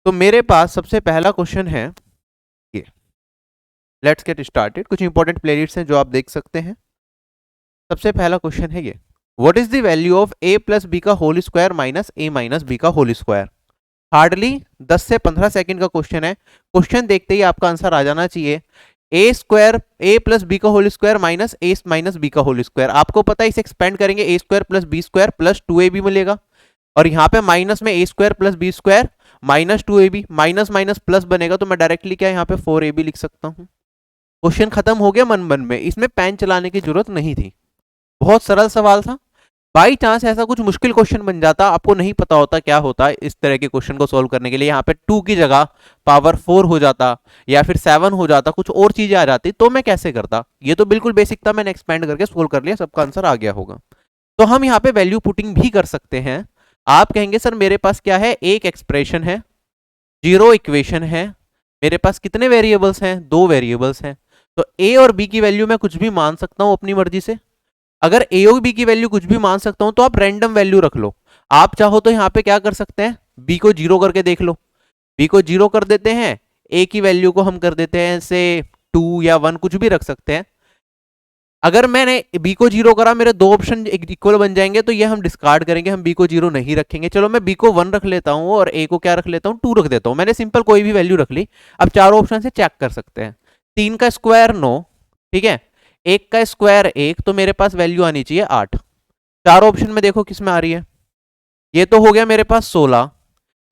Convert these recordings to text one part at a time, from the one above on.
तो मेरे पास सबसे पहला क्वेश्चन है ये। Let's get started. कुछ इंपॉर्टेंट प्लेलिस्ट्स हैं जो आप देख सकते हैं। सबसे पहला क्वेश्चन है ये, what is the value of a plus B का whole square minus a minus B का होल स्क्वायर। हार्डली 10 से 15 सेकंड का क्वेश्चन है। क्वेश्चन देखते ही आपका आंसर आ जाना चाहिए। A square a plus B का whole square minus a minus B का होल स्क्वायर। आपको पता है इसे एक्सपेंड करेंगे a square plus B square plus 2ab मिलेगा, और यहाँ पे माइनस में a square plus B square minus 2ab, minus minus plus बनेगा, तो मैं डायरेक्टली क्या यहाँ पे 4ab लिख सकता हूँ। क्वेश्चन खत्म हो गया मन मन में, इसमें पेन चलाने की जरूरत नहीं थी। बहुत सरल सवाल था। बाई चांस ऐसा कुछ मुश्किल क्वेश्चन बन जाता, आपको नहीं पता होता क्या होता है इस तरह के क्वेश्चन को सॉल्व करने के लिए, यहाँ पे 2 की जगह पावर 4 हो जाता या फिर 7 हो जाता, कुछ और चीजें आ जाती, तो मैं कैसे करता। ये तो बिल्कुल बेसिक था, मैंने एक्सपेंड करके सोल्व कर लिया, सबका आंसर आ गया होगा। तो हम यहाँ पे वैल्यू पुटिंग भी कर सकते हैं। आप कहेंगे सर मेरे पास क्या है, एक एक्सप्रेशन है, 0 इक्वेशन है, मेरे पास कितने वेरिएबल्स हैं, 2 वेरिएबल्स हैं, तो ए और बी की वैल्यू मैं कुछ भी मान सकता हूं अपनी मर्जी से। अगर ए और बी की वैल्यू कुछ भी मान सकता हूं तो आप रैंडम वैल्यू रख लो। आप चाहो तो यहाँ पे क्या कर सकते हैं, बी को 0 करके देख लो। बी को 0 कर देते हैं, ए की वैल्यू को हम कर देते हैं से 2 या 1, कुछ भी रख सकते हैं। अगर मैंने बी को 0 करा, मेरे दो ऑप्शन इक्वल बन जाएंगे, तो ये हम डिस्कार्ड करेंगे, हम बी को 0 नहीं रखेंगे। चलो मैं बी को 1 रख लेता हूं और ए को क्या रख लेता हूं, 2 रख देता हूं। मैंने सिंपल कोई भी वैल्यू रख ली। अब चारों ऑप्शन से चेक कर सकते हैं। 3 का स्क्वायर 9, ठीक है, 1 का स्क्वायर 1, तो मेरे पास वैल्यू आनी चाहिए 8। चारों ऑप्शन में देखो किस में आ रही है। ये तो हो गया मेरे पास 16,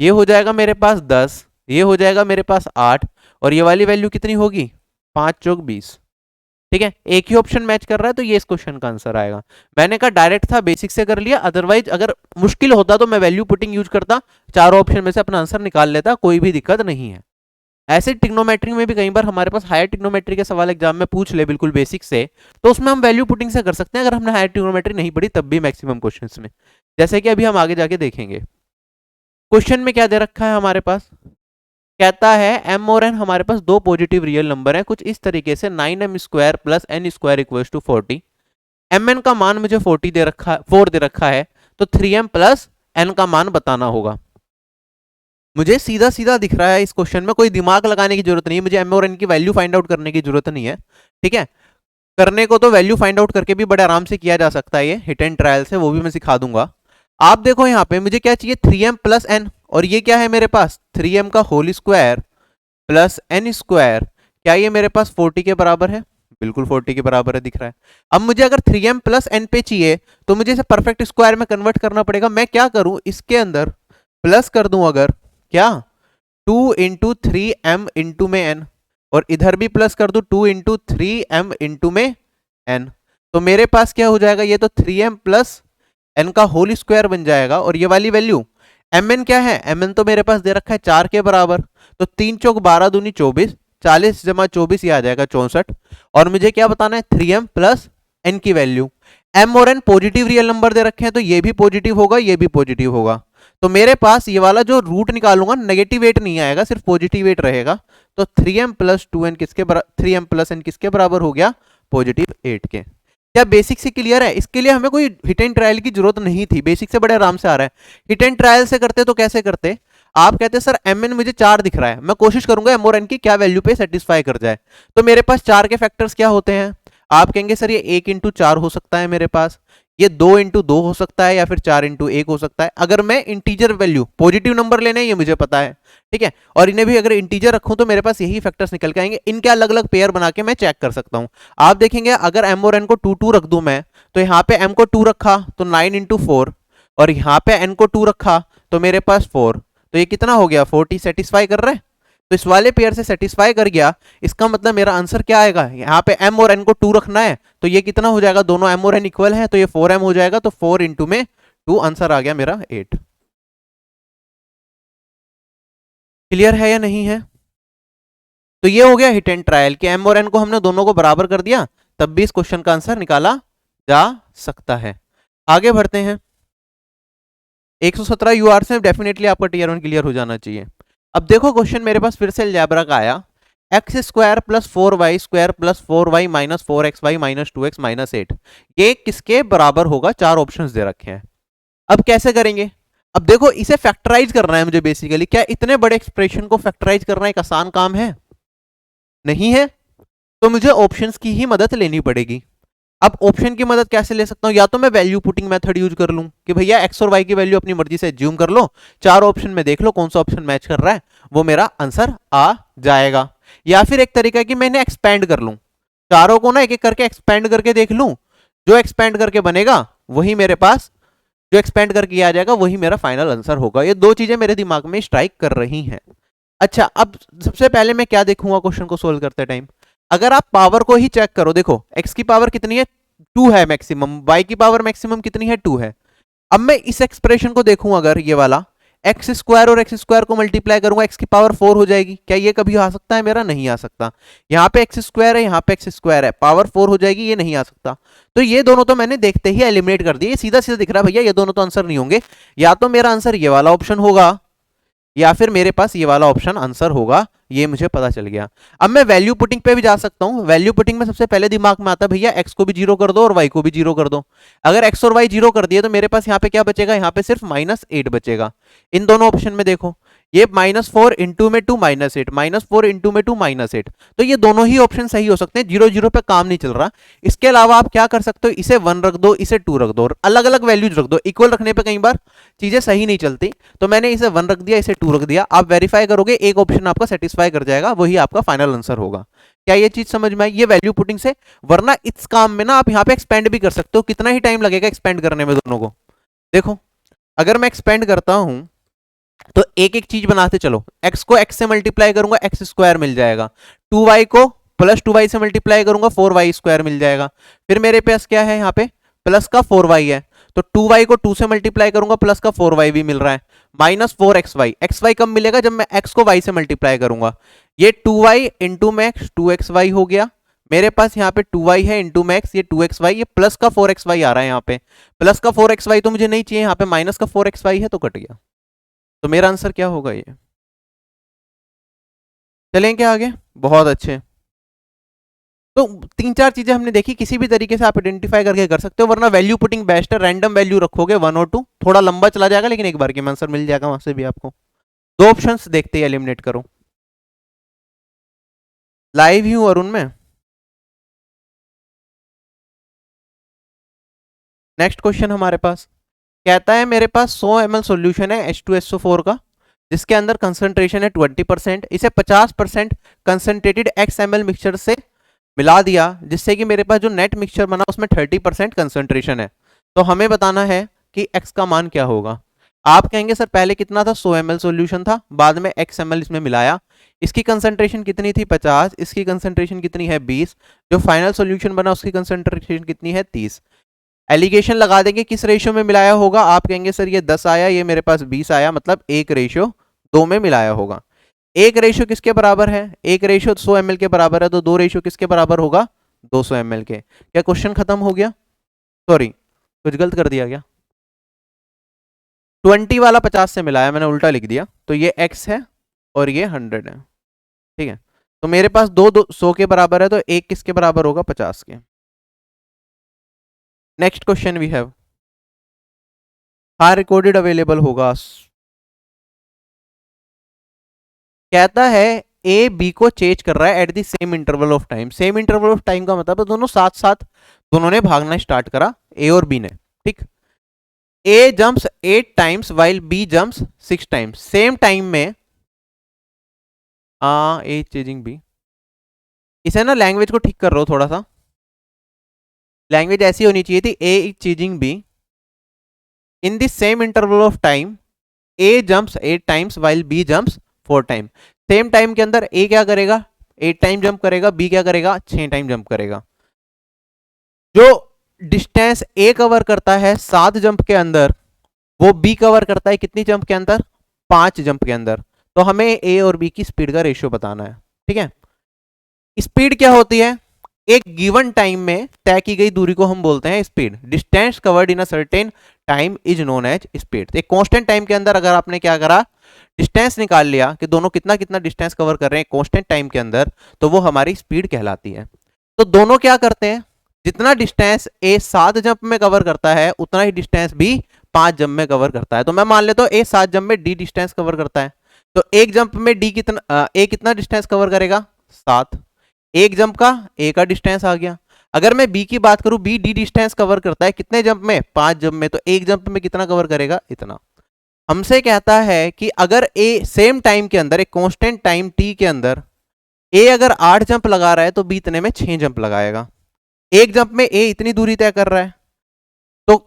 ये हो जाएगा मेरे पास 10, ये हो जाएगा मेरे पास 8, और ये वाली वैल्यू कितनी होगी, 5 चौक 20। ठीक है, एक ही ऑप्शन मैच कर रहा है, तो ये इस क्वेश्चन का आंसर आएगा। मैंने कहा डायरेक्ट था, बेसिक से कर लिया, अदरवाइज अगर मुश्किल होता तो मैं वैल्यू पुटिंग यूज करता, चारों ऑप्शन में से अपना आंसर निकाल लेता, कोई भी दिक्कत नहीं है। ऐसे ट्रिग्नोमेट्री में भी कई बार हमारे पास हायर ट्रिग्नोमेट्री के सवाल एग्जाम में पूछ ले बिल्कुल बेसिक से, तो उसमें हम वैल्यू पुटिंग से कर सकते हैं, अगर हमने हायर ट्रिग्नोमेट्री नहीं पढ़ी तब भी मैक्सिमम क्वेश्चंस में, जैसे कि अभी हम आगे जाके देखेंगे। क्वेश्चन में क्या दे रखा है हमारे पास, कहता है एम और एन हमारे पास दो पॉजिटिव रियल नंबर है कुछ इस तरीके से, 9m square plus N square equals to 40। M N का मान मुझे 40 दे रखा है, 4 दे रखा है, तो 3m प्लस एन का मान बताना होगा। मुझे सीधा सीधा दिख रहा है इस क्वेश्चन में, कोई दिमाग लगाने की जरूरत नहीं है, मुझे एम और एन की वैल्यू फाइंड आउट करने की जरूरत नहीं है। ठीक है, करने को तो वैल्यू फाइंड आउट करके भी बड़े आराम से किया जा सकता है, ये हिट एंड ट्रायल से, वो भी मैं सिखा दूंगा। आप देखो यहाँ पे मुझे क्या चाहिए, 3m प्लस एन, और ये क्या है मेरे पास 3m का whole square plus N square, क्या ये मेरे पास 40 के बराबर है, बिल्कुल 40 के बराबर है, दिख रहा है। अब मुझे अगर 3m प्लस एन पे चाहिए तो मुझे इसे परफेक्ट स्क्वायर में कन्वर्ट करना पड़ेगा। मैं क्या करूं, इसके अंदर प्लस कर दूं, अगर क्या 2 इंटू 3m इंटू में n, और इधर भी प्लस कर दूं 2 इंटू 3m इंटू में n, तो मेरे पास क्या हो जाएगा, ये तो 3m प्लस n का होल स्क्वायर बन जाएगा, और ये वाली वैल्यू mn क्या है, mn तो मेरे पास दे रखा है 4 के बराबर, तो 3 चौक 12 दूनी 24, 40 जमा 24 ये आ जाएगा 64। और मुझे क्या बताना है, 3m प्लस n की वैल्यू। m और n पॉजिटिव रियल नंबर दे रखे हैं, तो ये भी पॉजिटिव होगा, ये भी पॉजिटिव होगा, तो मेरे पास ये वाला जो रूट निकालूंगा नेगेटिव 8 नहीं आएगा, सिर्फ पॉजिटिव 8 रहेगा। तो 3m प्लस 2n किसके बराबर, 3m प्लस n किसके बराबर हो गया, पॉजिटिव 8 के। क्या बेसिक से क्लियर है, इसके लिए हमें कोई हिट एंड ट्रायल की जरूरत नहीं थी, बेसिक से बड़े आराम से आ रहा है। हिट एंड ट्रायल से करते तो कैसे करते, आप कहते सर एम एन मुझे 4 दिख रहा है, मैं कोशिश करूंगा एम और एन की क्या वैल्यू पे सेटिस्फाई कर जाए, तो मेरे पास 4 के फैक्टर्स क्या होते हैं, आप कहेंगे सर ये 1 इंटू 4 हो सकता है मेरे पास, ये 2 इंटू 2 हो सकता है, या फिर 4 इंटू 1 हो सकता है, अगर मैं इंटीजर वैल्यू पॉजिटिव नंबर लेने ये मुझे पता है। ठीक है, और इन्हें भी अगर इंटीजर रखूं तो मेरे पास यही फैक्टर्स निकल के आएंगे, इनके अलग अलग पेयर बना के मैं चेक कर सकता हूं। आप देखेंगे अगर एम और एन को 2 रख दूं मैं, तो यहाँ पे m को 2 रखा तो 9 इंटू 4, और यहाँ पे n को 2 रखा तो मेरे पास 4, तो ये कितना हो गया 40 सेटिस्फाई कर रहा है, तो इस वाले पेयर से सेटिस्फाई कर गया। इसका मतलब मेरा आंसर क्या आएगा, यहाँ पे m और n को 2 रखना है, तो ये कितना हो जाएगा, दोनों m और n इक्वल है, तो ये 4m हो जाएगा, तो 4 इंटू में 2, आंसर आ गया मेरा 8। क्लियर है या नहीं है, तो ये हो गया हिट एंड ट्रायल कि m और n को हमने दोनों को बराबर कर दिया, तब भी इस क्वेश्चन का आंसर निकाला जा सकता है। आगे बढ़ते हैं, 117 यूआर से डेफिनेटली आपका टीयर 1 क्लियर हो जाना चाहिए। अब देखो क्वेश्चन मेरे पास फिर से अलजेब्रा का आया, x square plus 4y square plus 4y minus 4xy minus 2x minus 8, ये किसके बराबर होगा, चार ऑप्शंस दे रखे हैं। अब कैसे करेंगे, अब देखो इसे फैक्टराइज करना है मुझे बेसिकली। क्या इतने बड़े एक्सप्रेशन को फैक्टराइज करना एक आसान काम है? नहीं है। तो मुझे ऑप्शंस की ही मदद लेनी पड़ेगी। अब ऑप्शन की मदद कैसे ले सकता हूं? या तो मैं वैल्यू पुटिंग मेथड यूज कर लूं कि भैया एक्स और वाई की वैल्यू अपनी मर्जी से एज्यूम कर लो, चार ऑप्शन में देख लो कौन सा ऑप्शन मैच कर रहा है, वो मेरा आंसर आ जाएगा। या फिर एक तरीका कि मैंने एक्सपेंड कर लूं, चारों को ना एक एक करके एक्सपेंड करके देख लूं, जो एक्सपेंड करके बनेगा वही मेरे पास, जो एक्सपेंड करके आ जाएगा वही मेरा फाइनल आंसर होगा। ये दो चीजें मेरे दिमाग में स्ट्राइक कर रही हैं। अच्छा, अब सबसे पहले मैं क्या देखूंगा क्वेश्चन को सोल्व करते टाइम? अगर आप पावर को ही चेक करो, देखो x की पावर कितनी है, 2 है मैक्सिमम, y की पावर मैक्सिमम कितनी है, 2 है। अब मैं इस एक्सप्रेशन को देखूं, अगर ये वाला एक्स स्क्वायर और एक्स स्क्वायर को मल्टीप्लाई करूंगा, x की पावर 4 हो जाएगी। क्या ये कभी आ सकता है मेरा? नहीं आ सकता। यहाँ पे एक्स स्क्वायर है, यहाँ पे एक्स स्क्वायर है, पावर 4 हो जाएगी, ये नहीं आ सकता। तो ये दोनों तो मैंने देखते ही एलिमिनेट कर दिए, सीधा सीधा दिख रहा है भैया ये दोनों तो आंसर नहीं होंगे। या तो मेरा आंसर ये वाला ऑप्शन होगा या फिर मेरे पास ये वाला ऑप्शन आंसर होगा, ये मुझे पता चल गया। अब मैं वैल्यू पुटिंग पे भी जा सकता हूं। वैल्यू पुटिंग में सबसे पहले दिमाग में आता है भैया एक्स को भी जीरो कर दो और वाई को भी जीरो कर दो। अगर एक्स और वाई जीरो कर दिए तो मेरे पास यहाँ पे क्या बचेगा? यहाँ पे सिर्फ -8 बचेगा। इन दोनों ऑप्शन में देखो, ये -4 इंटू में 2 -8, -4 इंटू में 2 -8, तो ये दोनों ही ऑप्शन सही हो सकते हैं। 0 0 पे काम नहीं चल रहा। इसके अलावा आप क्या कर सकते हो, इसे 1 रख दो, इसे 2 रख दो, अलग अलग वैल्यूज रख दो। इक्वल रखने पे कई बार चीजें सही नहीं चलती, तो मैंने इसे 1 रख दिया, इसे 2 रख दिया। आप वेरीफाई करोगे, एक ऑप्शन आपका सेटिस्फाई कर जाएगा, वही आपका फाइनल आंसर होगा। क्या ये चीज समझ में आई? ये वैल्यू पुटिंग से। वरना इस काम में ना आप यहाँ पे एक्सपेंड भी कर सकते हो। कितना ही टाइम लगेगा एक्सपेंड करने में दोनों को? देखो, अगर मैं एक्सपेंड करता हूं तो एक एक चीज बनाते चलो। x को x से मल्टीप्लाई करूंगा, एक्स स्क्वायर मिल जाएगा। 2y को प्लस 2y से मल्टीप्लाई करूंगा, 4y स्क्वायर मिल जाएगा। फिर मेरे पास क्या है यहाँ पे? प्लस का 4y है, तो 2y को 2 से मल्टीप्लाई करूंगा, प्लस का 4y भी मिल रहा है। -4xy, xy कब मिलेगा? जब मैं x को y से मल्टीप्लाई करूंगा। ये 2y इंटू मैक्स 2xy हो गया। मेरे पास यहाँ पे 2y है इंटू मैक्स, ये 2xy, ये प्लस का 4xy आ रहा है। यहाँ पे प्लस का 4xy तो मुझे नहीं चाहिए, यहाँ पे माइनस का 4xy है तो कट गया। तो मेरा आंसर क्या होगा? ये चलें क्या आगे? बहुत अच्छे। तो 3-4 चीजें हमने देखी, किसी भी तरीके से आप आइडेंटिफाई करके कर सकते हो। वरना वैल्यू पुटिंग बेस्ट है, रैंडम वैल्यू रखोगे 1 और 2, थोड़ा लंबा चला जाएगा लेकिन एक बार के में आंसर मिल जाएगा वहां से भी आपको। दो ऑप्शंस देखते ही एलिमिनेट करो। लाइव ही हूं अरुण में। नेक्स्ट क्वेश्चन हमारे पास कहता है, मेरे पास 100 ml सॉल्यूशन है H2SO4 का, जिसके अंदर कंसंट्रेशन है 20%। इसे 50% कंसंट्रेटेड XML मिक्सचर से मिला दिया, जिससे कि मेरे पास जो नेट मिक्सचर बना उसमें 30% कंसंट्रेशन है। तो हमें बताना है कि x का मान क्या होगा। आप कहेंगे सर पहले कितना था? 100 ml सॉल्यूशन था, बाद में XML इसमें मिलाया, इसकी कंसंट्रेशन कितनी थी? 50, इसकी कंसंट्रेशन कितनी है? 20, जो फाइनल सॉल्यूशन बना उसकी कंसंट्रेशन कितनी है? 30। एलिगेशन लगा देंगे किस रेशियो में मिलाया होगा। आप कहेंगे सर ये 10 आया, ये मेरे पास 20 आया, मतलब 1:2 में मिलाया होगा। 1 रेशियो किसके बराबर है? 1 रेशियो 100 ml के बराबर है, तो 2 रेशियो किसके बराबर होगा? 200 ml के। क्या क्वेश्चन खत्म हो गया? सॉरी, कुछ गलत कर दिया क्या? 20 वाला 50 से मिलाया, मैंने उल्टा लिख दिया। तो ये x है और ये 100 है, ठीक है। तो मेरे पास 100 के बराबर है, तो एक किसके बराबर होगा? 50 के। नेक्स्ट क्वेश्चन वी हैव, हाँ रिकॉर्डेड अवेलेबल होगा। कहता है ए बी को चेंज कर रहा है at the same interval of time. Same interval of time का मतलब है दोनों साथ साथ दोनों ने भागना स्टार्ट करा, ए और बी ने, ठीक। A jumps 8 times while B jumps 6 times. Same time में ए चेजिंग बी, इसे ना लैंग्वेज को ठीक कर रहा हो थोड़ा सा, लैंग्वेज ऐसी होनी चाहिए थी, A is chasing B in the same interval of time, A jumps 8 times while B jumps 4 time. Same time के अंदर ए क्या करेगा? 8 टाइम जंप करेगा, बी क्या करेगा? 6 टाइम जंप करेगा। जो डिस्टेंस ए कवर करता है 7 जंप के अंदर, वो बी कवर करता है कितनी जंप के अंदर? 5 जंप के अंदर। तो हमें ए और बी की स्पीड का रेशियो बताना है, ठीक है। स्पीड क्या होती है? एक गिवन टाइम में तय की गई दूरी को हम बोलते हैं speed. Distance covered in a certain time is known as speed. एक कांस्टेंट टाइम के अंदर अगर आपने क्या करा, डिस्टेंस निकाल लिया कि दोनों कितना कितना डिस्टेंस कवर कर रहे हैं कांस्टेंट टाइम के अंदर, तो वो हमारी स्पीड कहलाती है। तो दोनों क्या करते हैं? जितना डिस्टेंस ए 7 जंप में कवर करता है, उतना ही डिस्टेंस बी 5 जंप में कवर करता है। तो मैं मान लेता हूँ ए 7 जंप में डी डिस्टेंस कवर करता है। तो एक जंप में डी कितना ए कितना डिस्टेंस कवर करेगा 7। एक जंप का ए का डिस्टेंस आ गया। अगर मैं बी की बात करूं, बी डी डिस्टेंस कवर करता है कितने जंप में 5 जंप में। तो एक जंप में कितना कवर करेगा इतना। हमसे कहता है कि अगर ए सेम टाइम के अंदर, एक कांस्टेंट टाइम टी के अंदर ए अगर 8 जंप लगा रहा है तो बी इतने में 6 जंप लगाएगा। एक जंप में ए इतनी दूरी तय कर रहा है तो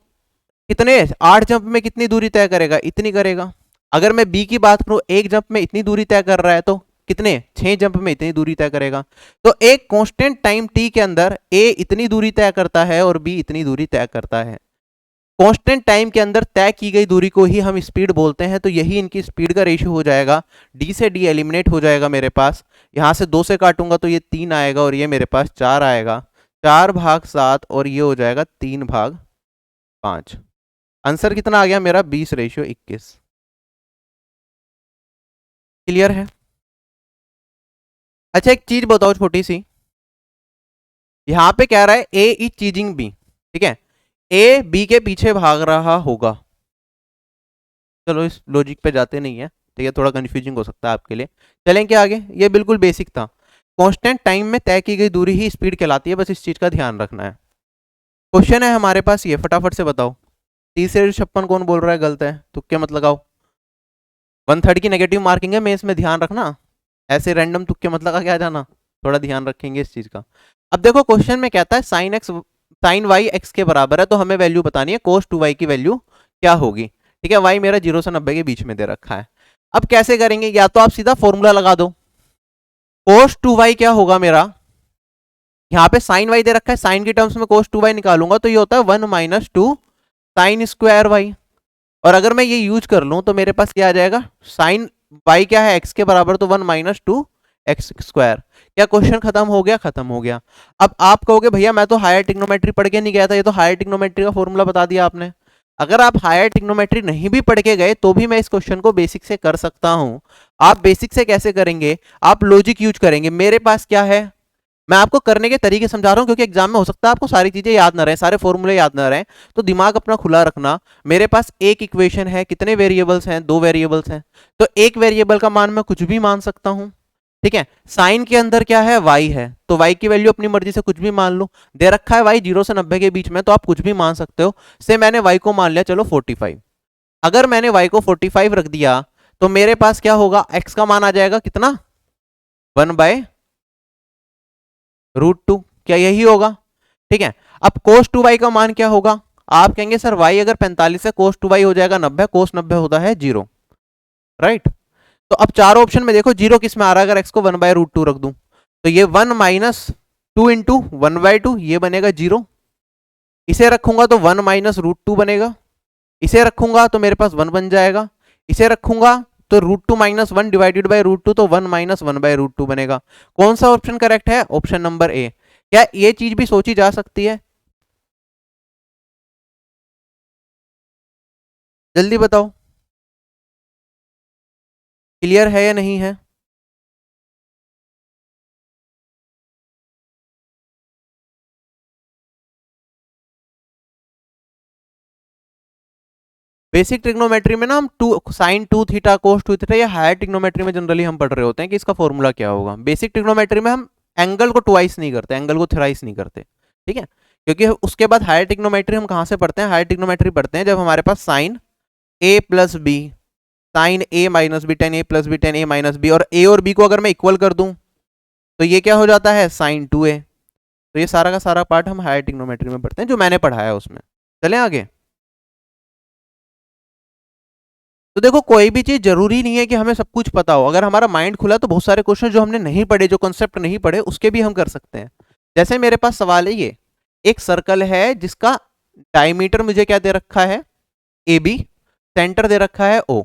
कितने 8 जंप में कितनी दूरी तय करेगा, इतनी करेगा। अगर मैं बी की बात करूं, एक जंप में इतनी दूरी तय कर रहा है तो कितने 6 जंप में इतनी दूरी तय करेगा। तो एक कांस्टेंट टाइम टी के अंदर ए इतनी दूरी तय करता है और बी इतनी दूरी तय करता है। कांस्टेंट टाइम के अंदर तय की गई दूरी को ही हम स्पीड बोलते हैं। तो यही इनकी स्पीड का रेशियो हो जाएगा। डी से डी एलिमिनेट हो जाएगा मेरे पास। यहां से 2 से काटूंगा तो ये 3 आएगा और ये मेरे पास 4 आएगा। 4/7 और ये हो जाएगा 3/5। आंसर कितना आ गया मेरा 20/21। क्लियर है? अच्छा एक चीज बताओ छोटी सी, यहां पे कह रहा है ए इज चीजिंग बी, ठीक है, ए बी के पीछे भाग रहा होगा। चलो इस लॉजिक पे जाते नहीं है, ठीक है, थोड़ा कंफ्यूजिंग हो सकता है आपके लिए। चलें क्या आगे, ये बिल्कुल बेसिक था। कांस्टेंट टाइम में तय की गई दूरी ही स्पीड कहलाती है, बस इस चीज का ध्यान रखना है। क्वेश्चन है हमारे पास ये, फटाफट से बताओ 30/56 कौन बोल रहा है गलत है, तुक्के मत लगाओ। 1/3 की नेगेटिव मार्किंग है, मैं इसमें ध्यान रखना, ऐसे रैंडम तुक्के मत लगा के आ जाना, थोड़ा ध्यान रखेंगे इस चीज का। अब देखो क्वेश्चन में कहता है साइन वाई एक्स के बराबर है, तो हमें वैल्यू बतानी है कोस 2y की वैल्यू क्या होगी। ठीक है, y मेरा 0 से 90 के बीच में दे रखा है। अब कैसे करेंगे, या तो आप सीधा फॉर्मूला लगा दो। कोस 2y क्या होगा मेरा, यहाँ पे साइन y दे रखा है, साइन की टर्म्स में कोस 2y निकालूंगा तो ये होता है 1 - 2 साइन स्क्वायर y। और अगर मैं ये यूज कर लूं तो मेरे पास क्या आ जाएगा, साइन y क्या है x के बराबर, तो 1 - 2 एक्स स्क्वायर। क्या क्वेश्चन खत्म हो गया? खत्म हो गया। अब आप कहोगे भैया मैं तो हायर टिग्नोमेट्री पढ़ के नहीं गया था, ये तो हायर टिग्नोमेट्री का फॉर्मूला बता दिया आपने। अगर आप हायर टिग्नोमेट्री नहीं भी पढ़ के गए तो भी मैं इस क्वेश्चन को बेसिक से कर सकता हूं। आप बेसिक से कैसे करेंगे, आप लॉजिक यूज करेंगे। मेरे पास क्या है, मैं आपको करने के तरीके समझा रहा हूं, क्योंकि एग्जाम में हो सकता है आपको सारी चीजें याद ना रहे, सारे फॉर्मूले याद ना रहे, तो दिमाग अपना खुला रखना। मेरे पास एक इक्वेशन है, कितने वेरिएबल्स हैं, 2 वेरिएबल्स हैं, तो एक वेरिएबल का मान मैं कुछ भी मान सकता हूं। ठीक है, साइन के अंदर क्या है, y है, तो y की वैल्यू अपनी मर्जी से कुछ भी मान लो। दे रखा है y 0 से 90 के बीच में, तो आप कुछ भी मान सकते हो। से मैंने y को मान लिया चलो 45। अगर मैंने y को 45 रख दिया तो मेरे पास क्या होगा, x का मान आ जाएगा कितना, 1/√2। क्या यही होगा? ठीक है, अब cos 2y का मान क्या होगा, आप कहेंगे सर y अगर 45 है cos 2y हो जाएगा 90, cos 90 होता है 0, राइट। तो अब चारों ऑप्शन में देखो 0 किस में आ रहा है, अगर x को 1/√2 रख दूं तो ये 1 - 2 × 1/2 ये बनेगा 0। इसे रखूंगा तो 1 - √2 बनेगा। इसे रखूंगा तो मेरे पास 1 बन जाएगा। इसे रखूंगा तो √2 - 1 डिवाइडेड बाय √2, तो 1 - 1/√2 बनेगा। कौन सा ऑप्शन करेक्ट है? Option number A. क्या ये चीज भी सोची जा सकती है? जल्दी बताओ, क्लियर है या नहीं है? बेसिक ट्रिग्नोमेट्री में ना हम साइन 2 थीटा कोस 2 थीटा, या हायर ट्रिग्नोमेट्री में जनरली हम पढ़ रहे होते हैं कि इसका फॉर्मूला क्या होगा। बेसिक ट्रिग्नोमेट्री में हम एंगल को ट्वाइस नहीं करते, एंगल को थ्राइस नहीं करते, ठीक है, क्योंकि उसके बाद हायर ट्रिग्नोमेट्री हम कहां से पढ़ते हैं, हायर ट्रिग्नोमेट्री पढ़ते हैं जब हमारे पास sine a + b, sine a - b tan a + b tan a - b, और a और b को अगर मैं इक्वल कर दूं तो ये क्या हो जाता है, साइन 2a। तो ये सारा का सारा पार्ट हम हायर ट्रिग्नोमेट्री में पढ़ते हैं, जो मैंने पढ़ाया है उसमें। चलें आगे। तो देखो कोई भी चीज जरूरी नहीं है कि हमें सब कुछ पता हो, अगर हमारा माइंड खुला तो बहुत सारे क्वेश्चन जो हमने नहीं पढ़े, जो कॉन्सेप्ट नहीं पढ़े, उसके भी हम कर सकते हैं। जैसे मेरे पास सवाल है ये, एक सर्कल है जिसका डायमीटर मुझे क्या दे रखा है, ए बी, सेंटर दे रखा है ओ,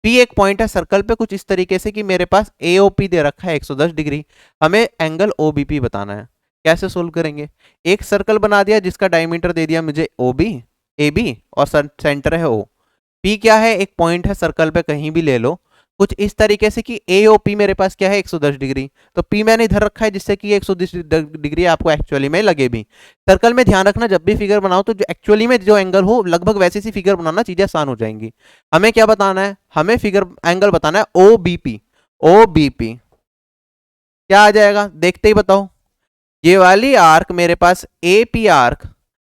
पी एक पॉइंट है सर्कल पे कुछ इस तरीके से कि मेरे पास एओपी दे रखा है 110 डिग्री, हमें एंगल ओबीपी बताना है। कैसे सोल्व करेंगे, एक सर्कल बना दिया जिसका डायमीटर दे दिया मुझे ओबी, ए बी, और सेंटर है ओ। पी क्या है, एक पॉइंट है सर्कल पे कहीं भी ले लो, कुछ इस तरीके से कि ए और पी मेरे पास क्या है 110 डिग्री, तो पी मैंने इधर रखा है जिससे कि 110 डिग्री आपको एक्चुअली में लगे भी। सर्कल में ध्यान रखना जब भी फिगर बनाओ तो जो एक्चुअली में जो एंगल हो लगभग वैसी सी फिगर बनाना, चीजें आसान हो जाएंगी। हमें क्या बताना है, हमें फिगर एंगल बताना है O B P. O B P क्या आ जाएगा देखते ही बताओ। ये वाली आर्क मेरे पास ए पी आर्क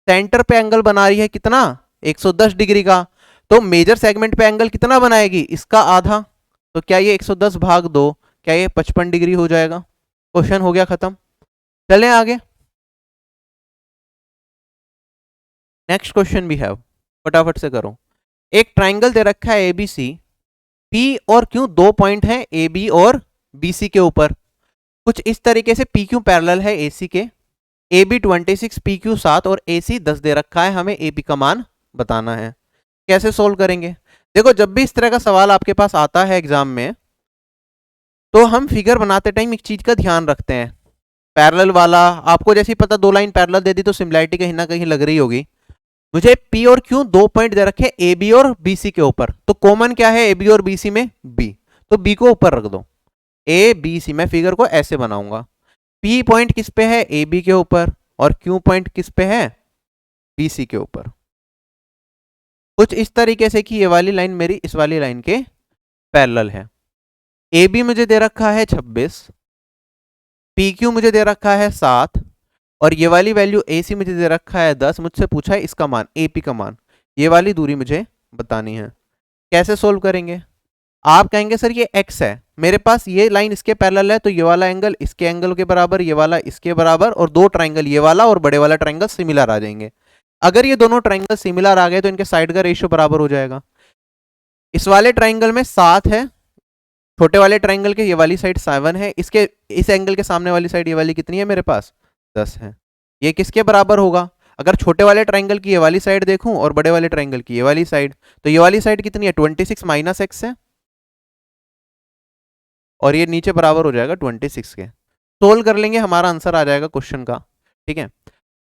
सेंटर पे एंगल बना रही है कितना 110 डिग्री का, तो मेजर सेगमेंट पे एंगल कितना बनाएगी इसका आधा, तो क्या ये 110 भाग 2 क्या ये 55 डिग्री हो जाएगा। क्वेश्चन हो गया खत्म। चलें आगे, नेक्स्ट क्वेश्चन भी है, फटाफट से करो। एक ट्राइंगल दे रखा है एबीसी, पी और क्यू दो पॉइंट हैं ए बी और बी सी के ऊपर। कुछ इस तरीके से पी क्यू पैरेलल है ए सी के, ए बी 26 पी क्यू 7 और ए सी 10 दे रखा है, हमें ए बी का मान बताना है। कैसे सोल्व करेंगे, देखो जब भी इस तरह का सवाल आपके पास आता है एग्जाम में तो हम फिगर बनाते टाइम एक चीज का ध्यान रखते हैं, पैरेलल वाला आपको जैसे पता दो लाइन पैरेलल दे दी तो सिमिलैरिटी कहीं ना कहीं लग रही होगी। मुझे पी और क्यू दो पॉइंट दे रखे ए बी और बी सी के ऊपर, तो कॉमन क्या है ए बी और बी सी में बी, तो बी को ऊपर रख दो। ए बी सी मैं फिगर को ऐसे बनाऊंगा, पी पॉइंट किस पे है ए बी के ऊपर और क्यू पॉइंट किस पे है बी सी के ऊपर। कुछ इस तरीके से कि ये वाली लाइन मेरी इस वाली लाइन के पैरेलल है। ए बी मुझे दे रखा है 26, पी क्यू मुझे दे रखा है 7 और ये वाली वैल्यू ए सी मुझे दे रखा है 10। मुझसे पूछा है इसका मान ए पी का मान, ये वाली दूरी मुझे बतानी है। कैसे सोल्व करेंगे, आप कहेंगे सर ये x है, मेरे पास ये लाइन इसके पैरेलल है तो ये वाला एंगल इसके एंगल के बराबर, ये वाला इसके बराबर, और दो ट्राइंगल ये वाला और बड़े वाला ट्राइंगल सिमिलर आ जाएंगे। अगर ये दोनों ट्राइंगल सिमिलर आ गए तो इनके साइड का रेशियो बराबर हो जाएगा। इस वाले ट्राइंगल में 7 है, छोटे वाले ट्राइंगल के ये वाली साइड 7 है, इसके इस एंगल के सामने वाली साइड ये वाली कितनी है मेरे पास 10 है। ये किसके बराबर होगा, अगर छोटे वाले ट्राइंगल की ये वाली साइड देखूं और बड़े वाले ट्राइंगल की ये वाली साइड, तो ये वाली साइड कितनी है 26 माइनस एक्स है और ये नीचे बराबर हो जाएगा 26 के। सोल्व कर लेंगे हमारा आंसर आ जाएगा क्वेश्चन का। ठीक है,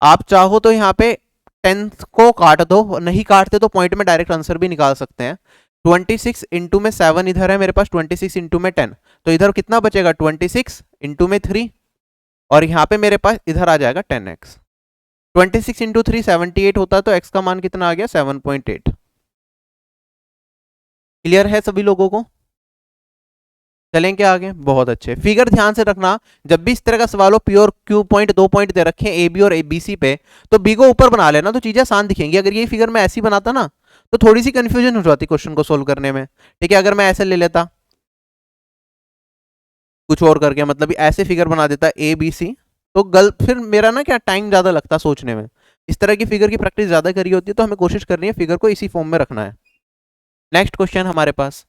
आप चाहो तो यहाँ पे 10 को काट दो, नहीं काटते तो पॉइंट में डायरेक्ट आंसर भी निकाल सकते हैं। 26 इंटू में 7 इधर है मेरे पास, 26 इंटू में 10, तो इधर कितना बचेगा 26 इंटू में 3 और यहाँ पे मेरे पास इधर आ जाएगा 10x। 26 इंटू 3 78 होता है, तो x का मान कितना आ गया 7.8। क्लियर है सभी लोगों को, चलेंगे आगे। बहुत अच्छे, फिगर ध्यान से रखना जब भी इस तरह का सवाल हो, पी और क्यू पॉइंट दो पॉइंट दे रखे हैं ए बी और ए बी सी पे, तो बी को ऊपर बना लेना तो चीजें आसान दिखेंगी। अगर ये फिगर मैं ऐसी बनाता ना तो थोड़ी सी कंफ्यूजन हो जाती क्वेश्चन को सोल्व करने में। ठीक है, अगर मैं ऐसे ले लेता कुछ और करके, मतलब ऐसे फिगर बना देता ए बी सी, तो गलत फिर मेरा ना क्या टाइम ज्यादा लगता सोचने में। इस तरह की फिगर की प्रैक्टिस ज्यादा करी होती है, तो हमें कोशिश करनी है फिगर को इसी फॉर्म में रखना है। नेक्स्ट क्वेश्चन हमारे पास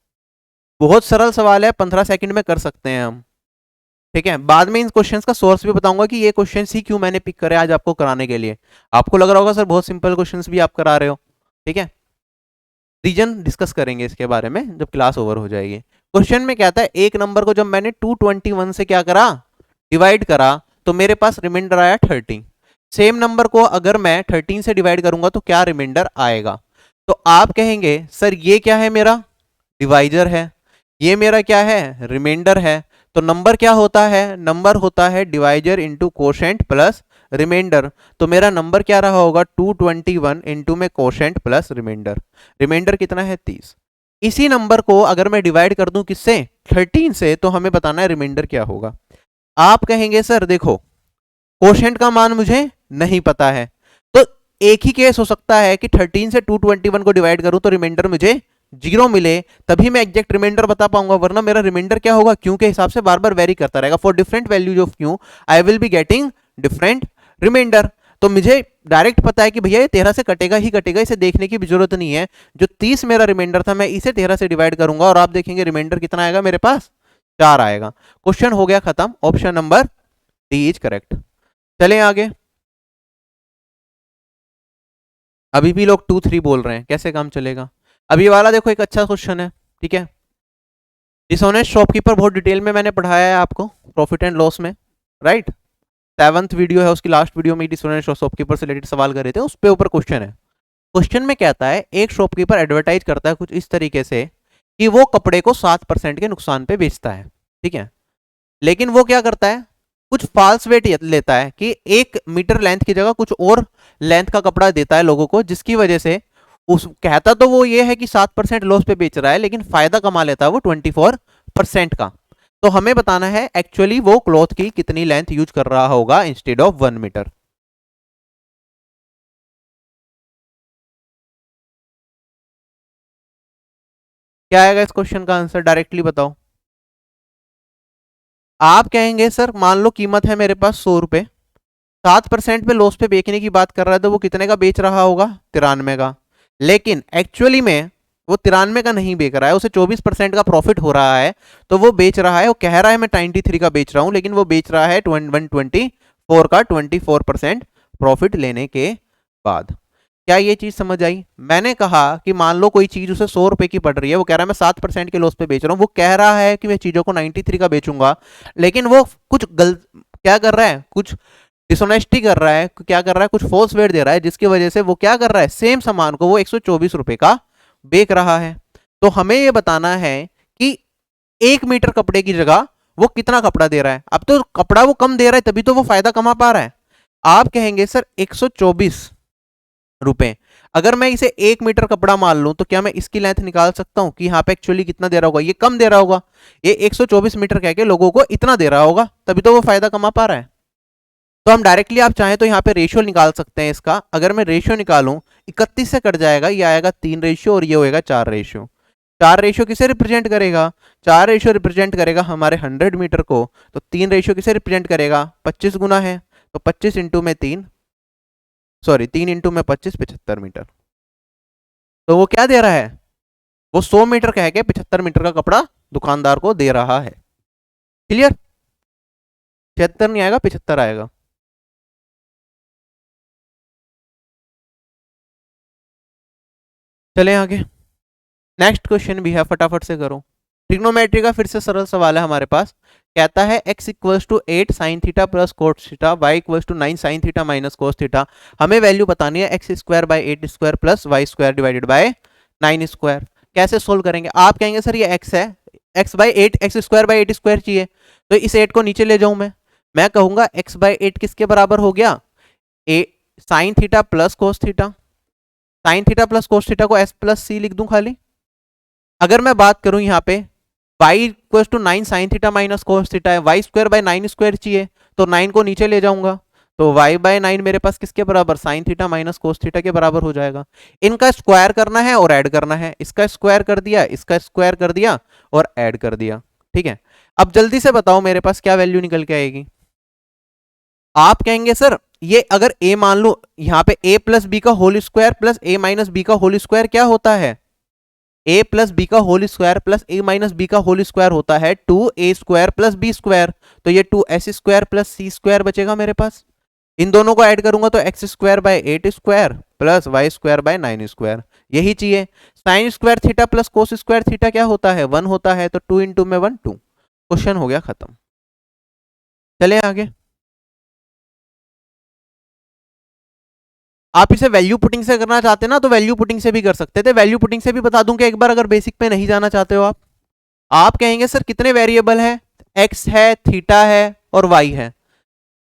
बहुत सरल सवाल है, 15 सेकंड में कर सकते हैं हम। ठीक है, बाद में इन क्वेश्चंस का सोर्स भी बताऊंगा कि ये क्वेश्चन ही क्यों मैंने पिक करे आज आपको कराने के लिए। आपको लग रहा होगा सर बहुत सिंपल क्वेश्चंस भी आप करा रहे हो। ठीक है, रीजन डिस्कस करेंगे इसके बारे में जब क्लास ओवर हो जाएगी। क्वेश्चन में क्या था, एक नंबर को जब मैंने 221 से क्या करा डिवाइड करा तो मेरे पास रिमाइंडर आया 13। सेम नंबर को अगर मैं 13 से डिवाइड करूंगा तो क्या रिमाइंडर आएगा। तो आप कहेंगे सर ये क्या है मेरा डिवाइजर है, ये मेरा क्या है रिमाइंडर है, तो नंबर क्या होता है, नंबर होता है divisor into quotient plus remainder. तो मेरा नंबर क्या रहा होगा 221 इंटू में कोशेंट प्लस रिमाइंडर। रिमाइंडर कितना है 30। इसी नंबर को अगर मैं डिवाइड कर दूं किससे 13 से, तो हमें बताना है रिमाइंडर क्या होगा। आप कहेंगे सर देखो कोशेंट का मान मुझे नहीं पता है, तो एक ही केस हो सकता है कि 13 से 221 को डिवाइड करूं तो रिमाइंडर मुझे 0 मिले, तभी मैं एग्जैक्ट रिमाइंडर बता पाऊंगा, वरना मेरा रिमाइंडर क्या होगा क्यू के हिसाब से बार बार वेरी करता रहेगा। For different values of Q I will be getting different remainder. तो मुझे डायरेक्ट पता है कि भैया ये 13 से कटेगा ही कटेगा, इसे देखने की भी जरूरत नहीं है। जो 30 मेरा रिमाइंडर था मैं इसे 13 से डिवाइड करूंगा और आप देखेंगे रिमाइंडर कितना आएगा मेरे पास 4 आएगा। क्वेश्चन हो गया खत्म, option number D is correct. चलें आगे, अभी भी लोग 2 3 बोल रहे हैं, कैसे काम चलेगा। अब ये वाला देखो एक अच्छा क्वेश्चन है। ठीक है, डिसऑनेस्ट शॉपकीपर बहुत डिटेल में मैंने पढ़ाया है आपको प्रॉफिट एंड लॉस में, राइट। 7th वीडियो है, उसकी लास्ट वीडियो में डिसऑनेस्ट शॉपकीपर से रिलेटेड सवाल कर रहे थे, उस पे ऊपर क्वेश्चन है। क्वेश्चन में कहता है एक शॉपकीपर एडवर्टाइज करता है कुछ इस तरीके से कि वो कपड़े को 7% के नुकसान पे बेचता है, ठीक है। लेकिन वो क्या करता है, कुछ फॉल्स वेट लेता है कि 1 मीटर लेंथ की जगह कुछ और लेंथ का कपड़ा देता है लोगों को, जिसकी वजह से उस कहता तो वो ये है कि 7% लॉस पे बेच रहा है, लेकिन फायदा कमा लेता है वो 24% का। तो हमें बताना है एक्चुअली वो क्लॉथ की कितनी लेंथ यूज कर रहा होगा इंस्टेड ऑफ 1 मीटर। क्या आएगा इस क्वेश्चन का आंसर, डायरेक्टली बताओ। आप कहेंगे सर मान लो कीमत है मेरे पास 100 रुपए, 7% पे लॉस पे बेचने की बात कर रहा है, तो वो कितने का बेच रहा होगा, 93 का। लेकिन एक्चुअली में वो 93 का नहीं बेच रहा है, उसे 24% का प्रॉफिट हो रहा है। तो वो बेच रहा है, वो कह रहा है मैं 93 का बेच रहा हूं, लेकिन वो बेच रहा है 124 का 24% प्रॉफिट लेने के बाद। क्या ये चीज समझ आई? मैंने कहा कि मान लो कोई चीज उसे 100 रुपए की पड़ रही है, वो कह रहा है मैं 7% के लॉस पे बेच रहा हूँ, वो कह रहा है कि मैं चीजों को 93 का बेचूंगा, लेकिन वो कुछ गलत क्या कर रहा है, कुछ डिसऑनेस्टी कर रहा है, क्या कर रहा है, कुछ फॉल्स वेट दे रहा है, जिसकी वजह से वो क्या कर रहा है, सेम सामान को वो 124 रुपए का बेच रहा है। तो हमें ये बताना है कि 1 मीटर कपड़े की जगह वो कितना कपड़ा दे रहा है। अब तो कपड़ा वो कम दे रहा है, तभी तो वो फायदा कमा पा रहा है। आप कहेंगे सर 124 रुपए, अगर मैं इसे 1 मीटर कपड़ा मान लूं, तो क्या मैं इसकी लेंथ निकाल सकता हूं कि यहाँ पे एक्चुअली कितना दे रहा होगा, ये कम दे रहा होगा, ये 124 मीटर कह के लोगों को इतना दे रहा होगा, तभी तो वो फायदा कमा पा रहा है। तो हम डायरेक्टली आप चाहें तो यहाँ पे रेशियो निकाल सकते हैं इसका। अगर मैं रेशियो निकालूं, 31 से कट जाएगा, ये आएगा 3 रेशियो और ये होएगा 4 रेशियो। 4 रेशियो किसे रिप्रेजेंट करेगा, 4 रेशियो रिप्रेजेंट करेगा हमारे 100 मीटर को। तो 3 रेशियो किसे रिप्रेजेंट करेगा, 25 गुना है, तो 25 इंटू में 3, सॉरी 3 इंटू में 25, 75 मीटर। तो वो क्या दे रहा है, वो 100 मीटर कह के 75 मीटर का कपड़ा दुकानदार को दे रहा है। क्लियर? 76 नहीं आएगा, 75 आएगा। चले आगे, नेक्स्ट क्वेश्चन भी है, फटाफट से करो। ट्रिग्नोमेट्री का फिर से सरल सवाल है हमारे पास। कहता है x equals to 8 sine theta plus cos theta, y equals to 9 sine theta minus cos theta. हमें वैल्यू बतानी है X square by 8 square plus Y square divided by 9 square. कैसे सोल्व करेंगे? आप कहेंगे सर ये x है, x by 8, X square by 8 square चाहिए, तो इस 8 को नीचे ले जाऊं मैं कहूंगा x बाई 8 किसके बराबर हो गया, A sine theta plus cos theta. Sine theta plus cos theta को s प्लस सी लिख दूं खाली। अगर मैं बात करूं यहाँ पे y equal to 9 sine theta minus cos theta है, वाई स्क्वायर बाय 9 स्क्वायर चाहिए, तो 9 को नीचे ले जाऊंगा, तो y बाय 9 मेरे पास किसके बराबर, sign theta minus cos theta के बराबर हो जाएगा। इनका स्क्वायर करना है और ऐड करना है, इसका स्क्वायर कर दिया, इसका स्क्वायर कर दिया और ऐड कर दिया। ठीक है, अब जल्दी से बताओ मेरे पास क्या वैल्यू निकल के आएगी। आप कहेंगे सर ये अगर a मान लो, यहाँ पे a प्लस बी का whole square plus a minus B का होल स्क्वायर क्या होता है, a प्लस बी का whole square plus a minus B का होल स्क्वायर होता है 2a square plus B square. तो ये 2s स्क्वायर प्लस सी स्क्वायर बचेगा मेरे पास। इन दोनों को ऐड करूंगा तो X square by 8 square plus Y square by 9 square, यही चाहिए। Sine square theta plus cos square theta क्या होता है, 1 होता है, तो 2 इंटू में 1 2। क्वेश्चन हो गया खत्म। चले आगे, आप इसे वैल्यू पुटिंग से करना चाहते हैं ना, तो वैल्यू पुटिंग से भी कर सकते थे। वैल्यू पुटिंग से भी बता दूं कि एक बार, अगर बेसिक पे नहीं जाना चाहते हो आप कहेंगे सर कितने वेरिएबल है, एक्स है, थीटा है और वाई है।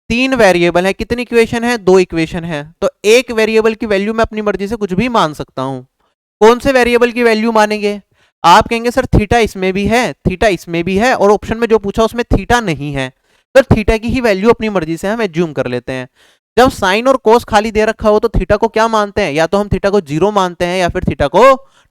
3 वेरिएबल है, कितनी इक्वेशन है, 2 इक्वेशन है, तो एक वेरिएबल की वैल्यू मैं अपनी मर्जी से कुछ भी मान सकता हूं। कौन से वेरिएबल की वैल्यू मानेंगे? आप कहेंगे सर थीटा इसमें भी है, थीटा इसमें भी है, और ऑप्शन में जो पूछा उसमें थीटा नहीं है, तो थीटा की ही वैल्यू अपनी मर्जी से हम एज्यूम कर लेते हैं। जब साइन और कोस खाली दे रखा हो तो थीटा को क्या मानते हैं, या तो हम थीटा को 0 मानते हैं या फिर थीटा को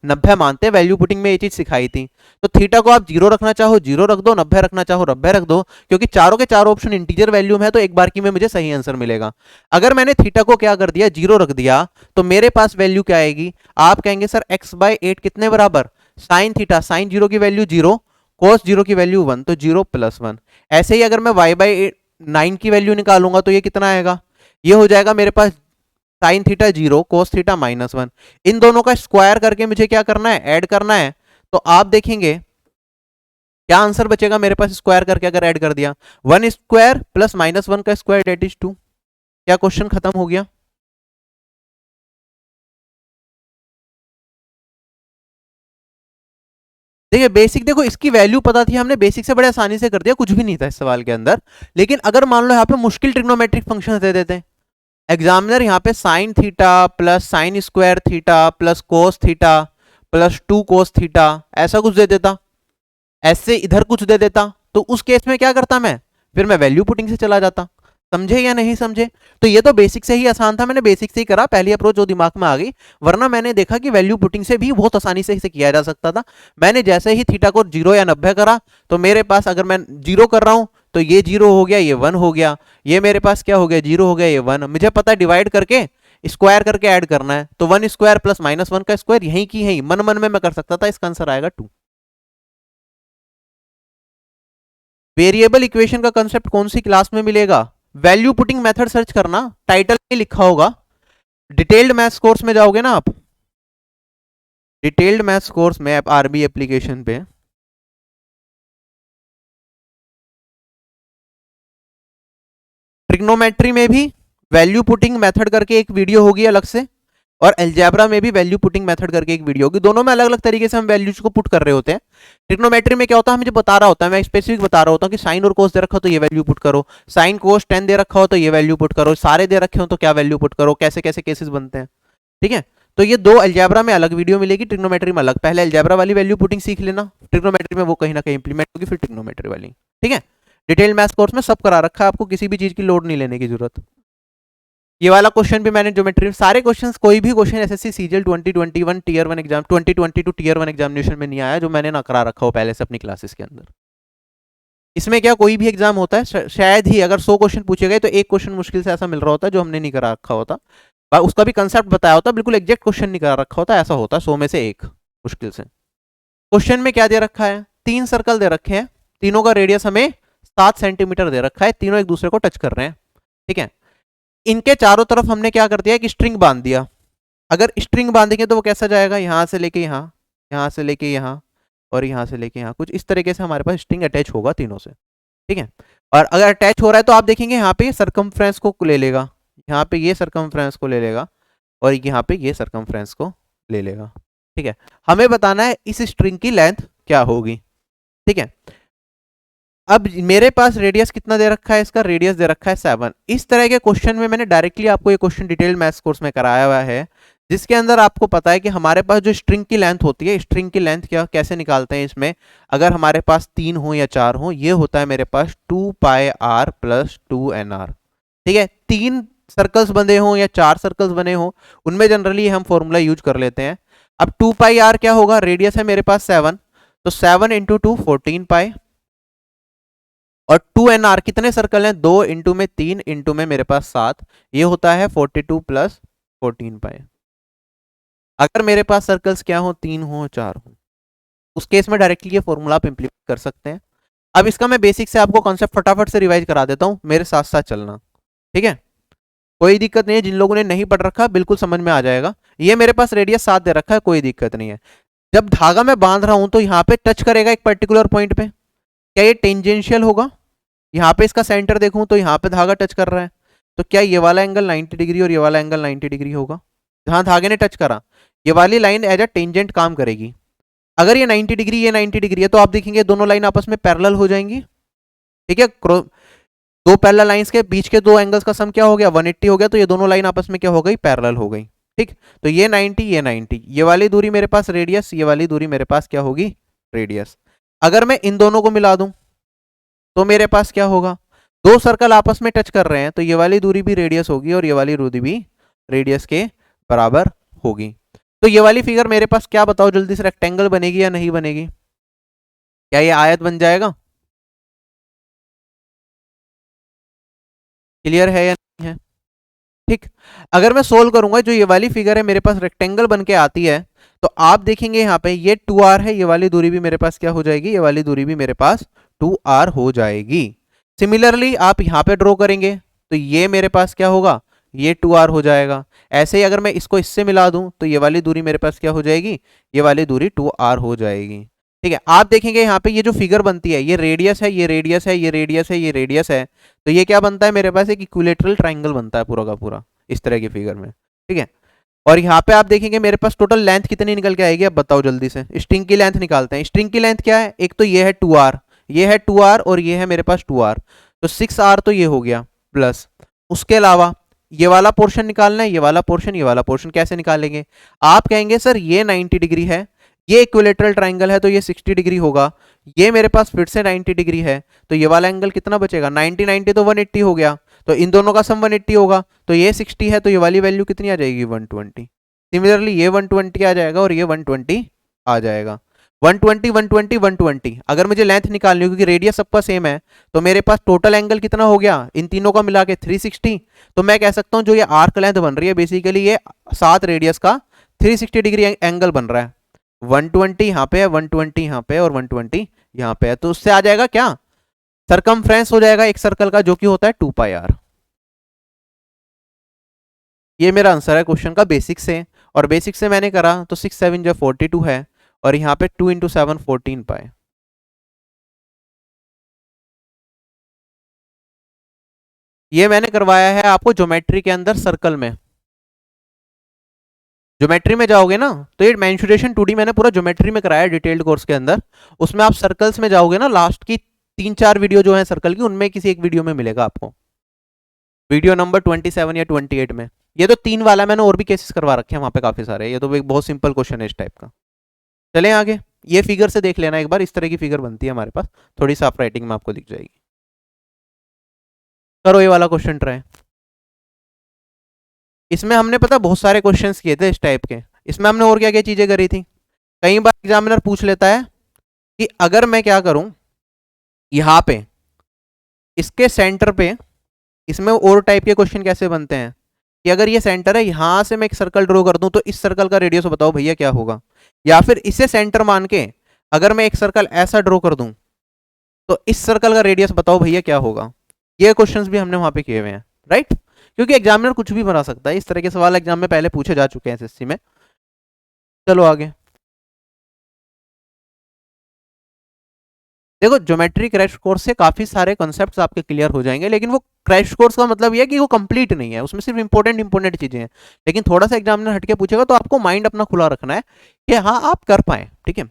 90 मानते हैं। वैल्यू पुटिंग में ये चीज सिखाई थी। तो थीटा को आप 0 रखना चाहो 0 रख दो, 90 रखना चाहो 90 रख दो, क्योंकि चारों के चारों ऑप्शन इंटीजर वैल्यू में है, तो एक बार की में मुझे सही आंसर मिलेगा। अगर मैंने थीटा को क्या कर दिया, 0 रख दिया, तो मेरे पास वैल्यू क्या आएगी? आप कहेंगे सर x बाय 8 कितने बराबर, साइन थीटा, साइन 0 की वैल्यू 0, कोस 0 की वैल्यू 1, तो 0 प्लस 1। ऐसे ही अगर मैं y बाई 9 की वैल्यू निकालूंगा तो ये कितना आएगा, ये हो जाएगा मेरे पास साइन थीटा 0, कोस थीटा -1। इन दोनों का स्क्वायर करके मुझे क्या करना है, ऐड करना है। तो आप देखेंगे क्या आंसर बचेगा मेरे पास, स्क्वायर करके अगर ऐड कर दिया, 1 स्क्वायर प्लस -1 का स्क्वायर डेट इज 2। क्या क्वेश्चन खत्म हो गया? देखिए बेसिक, देखो इसकी वैल्यू पता थी, हमने बेसिक से बड़े आसानी से कर दिया, कुछ भी नहीं था इस सवाल के अंदर। लेकिन अगर मान लो यहाँ पे मुश्किल ट्रिग्नोमेट्रिक फंक्शन दे देते हैं एग्जामिनर, यहाँ पे sign theta plus sign square theta plus cos theta plus 2 cos theta, ऐसा कुछ दे देता, ऐसे इधर कुछ दे देता, तो उस केस में क्या करता मैं, फिर मैं वैल्यू पुटिंग से चला जाता। समझे या नहीं समझे? तो ये तो बेसिक से ही आसान था, मैंने बेसिक से ही करा, पहली अप्रोच जो दिमाग में आ गई। वरना मैंने देखा कि वैल्यू पुटिंग से भी बहुत आसानी से इसे किया जा सकता था। मैंने जैसे ही थीटा को 0 या 90 करा, तो मेरे पास अगर मैं 0 कर रहा हूं तो ये 0 हो गया, ये 1 हो गया, ये मेरे पास क्या हो गया, 0 हो गया, ये 1। मुझे पता है डिवाइड करके स्क्वायर करके ऐड करना है, तो 1 स्क्वायर प्लस -1 का स्क्वायर यहीं की यहीं मन मन में मैं कर सकता था। इसका आंसर आएगा 2। वेरिएबल इक्वेशन का कंसेप्ट कौन सी क्लास में मिलेगा? वैल्यू पुटिंग मेथड सर्च करना, टाइटल में लिखा होगा। डिटेल्ड मैथ्स कोर्स में जाओगे ना आप, डिटेल्ड मैथ्स कोर्स में आरबी एप्लीकेशन पे ट्रिग्नोमेट्री में भी वैल्यू पुटिंग मेथड करके एक वीडियो होगी अलग से, और अलजेब्रा में भी वैल्यू पुटिंग मेथड करके एक वीडियो होगी। दोनों में अलग अलग तरीके से हम वैल्यूज को पुट कर रहे होते हैं। ट्रिग्नोमेट्री में क्या होता है, मुझे बता रहा होता है, मैं स्पेसिफिक बता रहा होता हूँ कि साइन और कोस दे रखा हो तो ये वैल्यू पुट करो, साइन कोस 10 दे रखा हो तो ये वैल्यू पुट करो, सारे दे रखे हो तो क्या वैल्यू पुट करो, कैसे कैसे केसेस बनते हैं। ठीक है, तो ये दो अलजेब्रा में अलग वीडियो मिलेगी, ट्रिग्नोमेट्री में अलग। पहले अलजेब्रा वाली वैल्यू पुटिंग सीख लेना, ट्रिग्नोमेट्री में वो कहीं ना कहीं इंप्लीमेंट होगी, फिर ट्रिग्नोमेट्री वाली। ठीक है, डिटेल मैथ्स कोर्स में सब करा रखा है, आपको किसी भी चीज की लोड नहीं लेने की जरूरत। ये वाला क्वेश्चन भी मैंने ज्योमेट्री, सारे क्वेश्चंस, कोई भी question SSC CGL 2021 tier 1 exam 2022 tier 1 examination में नहीं आया जो मैंने ना करा रखा हो पहले से अपनी क्लासेस के अंदर। इसमें क्या कोई भी एग्जाम होता है, शायद ही अगर 100 क्वेश्चन पूछे गए तो एक क्वेश्चन मुश्किल से ऐसा मिल रहा होता है जो हमने नहीं करा रखा होता, उसका भी कंसेप्ट बताया होता, बिल्कुल एग्जैक्ट क्वेश्चन नहीं करा रखा होता, ऐसा होता 100 में से एक मुश्किल से। क्वेश्चन में क्या दे रखा है, 3 सर्कल दे रखे हैं, तीनों का रेडियस हमें 7 सेंटीमीटर दे रखा है, तीनों एक दूसरे को टच कर रहे हैं। ठीक है, इनके चारों तरफ हमने क्या कर दिया कि स्ट्रिंग बांध दिया। अगर स्ट्रिंग बांधेंगे तो वो कैसा जाएगा, यहां से लेके यहां, यहां से लेके यहां, और यहां से लेके यहां, कुछ इस तरीके से हमारे पास स्ट्रिंग अटैच होगा तीनों से। ठीक है, और अगर अटैच हो रहा है तो आप देखेंगे यहाँ पे सरकमफ्रेंस को ले लेगा, यहाँ पे ये सरकमफ्रेंस को ले लेगा, और यहाँ पे ये सरकमफ्रेंस को ले लेगा। ठीक है, हमें बताना है इस स्ट्रिंग की लेंथ क्या होगी। ठीक है, अब मेरे पास रेडियस कितना दे रखा है, इसका रेडियस दे रखा है 7। इस तरह के क्वेश्चन में मैंने डायरेक्टली आपको ये क्वेश्चन डिटेल मैथ्स कोर्स में कराया हुआ है, जिसके अंदर आपको पता है कि हमारे पास जो स्ट्रिंग की लेंथ होती है, स्ट्रिंग की लेंथ क्या कैसे निकालते हैं इसमें, अगर हमारे पास 3 हो या 4 हो, ये होता है मेरे पास 2 पाई आर प्लस 2nr। ठीक है, 3 सर्कल्स बने हो या 4 सर्कल्स बने हो, उनमें जनरली हम फॉर्मूला यूज कर लेते हैं। अब 2 पाई आर क्या होगा, रेडियस है मेरे पास 7, तो 7 इंटू 2 14 पाई, और 2nr कितने सर्कल हैं, 2 इंटू में 3 इंटू में मेरे पास 7, ये होता है 42 प्लस 14 पाई। अगर मेरे पास सर्कल्स क्या हो, 3 हो 4 हो, उस केस में डायरेक्टली ये फॉर्मूला आप इंप्लीमेंट कर सकते हैं। अब इसका मैं बेसिक से आपको कॉन्सेप्ट फटाफट से रिवाइज करा देता हूं, मेरे साथ साथ चलना। ठीक है, कोई दिक्कत नहीं है, जिन लोगों ने नहीं पढ़ रखा बिल्कुल समझ में आ जाएगा। ये मेरे पास रेडियस 7 दे रखा है, कोई दिक्कत नहीं है। जब धागा मैं बांध रहा हूं तो यहाँ पे टच करेगा एक पर्टिकुलर पॉइंट पे, क्या ये टेंजेंशियल होगा? यहाँ पे इसका सेंटर देखूं तो यहाँ पे धागा टच कर रहा है, तो क्या ये वाला एंगल 90 डिग्री और ये वाला एंगल 90 डिग्री होगा? जहां धागे ने टच करा ये वाली लाइन एज अ टेंजेंट काम करेगी। अगर ये 90 डिग्री, ये 90 डिग्री है, तो आप देखेंगे दोनों लाइन आपस में पैरेलल हो जाएंगी। ठीक है, दो पैरेलल लाइंस के बीच के दो एंगल्स का सम क्या हो गया, 180 हो गया, तो ये दोनों लाइन आपस में क्या हो गई, पैरेलल हो गई। ठीक, तो ये 90, ये 90, ये वाली दूरी मेरे पास रेडियस, ये वाली दूरी मेरे पास क्या होगी, रेडियस। अगर मैं इन दोनों को मिला दूं तो मेरे पास क्या होगा, दो सर्कल आपस में टच कर रहे हैं, तो ये वाली दूरी भी रेडियस होगी और ये वाली दूरी भी रेडियस के बराबर होगी। तो ये वाली फिगर मेरे पास क्या, बताओ जल्दी से, रेक्टेंगल बनेगी या नहीं बनेगी? क्या ये आयत बन जाएगा? क्लियर है या नहीं है? ठीक, अगर मैं सोल्व करूंगा, जो ये वाली फिगर है मेरे पास रेक्टेंगल बन के आती है, तो आप देखेंगे यहाँ पे ये 2r है, ये वाली दूरी भी मेरे पास क्या हो जाएगी, ये वाली दूरी भी मेरे पास 2r हो जाएगी। सिमिलरली आप यहाँ पे ड्रॉ करेंगे तो ये मेरे पास क्या होगा, ये 2r हो जाएगा। ऐसे ही अगर मैं इसको इससे मिला दूं तो ये वाली दूरी मेरे पास क्या हो जाएगी, ये वाली दूरी 2r हो जाएगी। ठीक है, आप देखेंगे यहाँ पे ये जो फिगर बनती है, ये रेडियस है, ये रेडियस है, ये रेडियस है, ये रेडियस है, तो ये क्या बनता है मेरे पास, एक इक्विलेटरल ट्राइंगल बनता है पूरा का पूरा इस तरह की फिगर में। ठीक है, और यहाँ पे आप देखेंगे मेरे पास टोटल लेंथ कितनी निकल के आएगी, अब बताओ जल्दी से। स्ट्रिंग की लेंथ निकालते हैं। स्ट्रिंग की लेंथ क्या है, एक तो ये है 2r, ये है 2r और ये है मेरे पास 2r, तो 6r तो ये हो गया प्लस। उसके अलावा ये वाला पोर्शन निकालना है, ये वाला पोर्शन, ये वाला पोर्शन कैसे निकालेंगे। आप कहेंगे सर ये 90 डिग्री है, ये इक्विलेटरल ट्राइंगल है तो ये 60 डिग्री होगा, ये मेरे पास फिर से 90 डिग्री है, तो ये वाला एंगल कितना बचेगा, 90 90 तो 180 हो गया, तो इन दोनों का सम 180 होगा, तो ये 60 है तो ये वाली वैल्यू कितनी आ जाएगी, 120। सिमिलरली ये 120 आ जाएगा और ये 120 आ जाएगा। 120 120 120। अगर मुझे लेंथ निकालनी हो क्योंकि रेडियस सबका सेम है, तो मेरे पास टोटल एंगल कितना हो गया इन तीनों का मिला के 360। तो मैं कह सकता हूं जो ये आर्क लेंथ बन रही है बेसिकली ये 7 रेडियस का 360 डिग्री एंगल बन रहा है। 120 यहाँ पे है, 120 यहाँ पे और 120 यहाँ पे है, तो उससे आ जाएगा क्या, सरकमफ्रेंस हो जाएगा एक सर्कल का जो कि होता है 2πr। ये मेरा आंसर है क्वेश्चन का बेसिक से, और बेसिक से मैंने करा तो 6 7 जो 42 है और यहाँ पे 2 × 7 14 पाए। ये मैंने करवाया है आपको ज्योमेट्री के अंदर सर्कल में। ज्योमेट्री में जाओगे ना तो ये मेंसुरेशन 2D मैंने पूरा ज्योमेट्री में कराया डिटेल्ड कोर्स के अंदर। उसमें आप सर्कल्स में जाओगे ना, लास्ट की 3-4 वीडियो जो है सर्कल की, उनमें किसी एक वीडियो में मिलेगा आपको, वीडियो नंबर 27 या 28 में। ये तो 3 वाला मैंने और भी केसेस करवा रखे हैं वहां पे काफी सारे, ये तो एक बहुत सिंपल क्वेश्चन है इस टाइप का। चलें आगे, ये फिगर से देख लेना एक बार, इस तरह की फिगर बनती है हमारे पास, थोड़ी साफ राइटिंग में आपको दिख जाएगी। करो ये वाला क्वेश्चन ट्राई। इसमें हमने पता बहुत सारे क्वेश्चंस किए थे इस टाइप के। इसमें हमने और क्या क्या चीजें करी थी, कई बार एग्जामिनर पूछ लेता है कि अगर मैं क्या करूं यहाँ पे इसके सेंटर पे, इसमें और टाइप के क्वेश्चन कैसे बनते हैं कि अगर ये सेंटर है यहां से मैं एक सर्कल ड्रॉ कर दूं तो इस सर्कल का रेडियस बताओ भैया क्या होगा, या फिर इसे सेंटर मान के अगर मैं एक सर्कल ऐसा ड्रॉ कर दूं तो इस सर्कल का रेडियस बताओ भैया क्या होगा। ये क्वेश्चंस भी हमने वहां पे किए हुए हैं, राइट, क्योंकि एग्जामिनर कुछ भी बना सकता है, इस तरह के सवाल एग्जाम में पहले पूछे जा चुके हैं एसएससी में। चलो आगे देखो, ज्योमेट्री क्रैश कोर्स से काफी सारे कॉन्सेप्ट्स आपके क्लियर हो जाएंगे, लेकिन वो क्रैश कोर्स का मतलब ये है कि वो कंप्लीट नहीं है, उसमें सिर्फ इंपॉर्टेंट चीजें हैं। लेकिन थोड़ा सा एग्जामिनर हटके पूछेगा तो आपको माइंड अपना खुला रखना है कि हाँ आप कर पाए, ठीक है।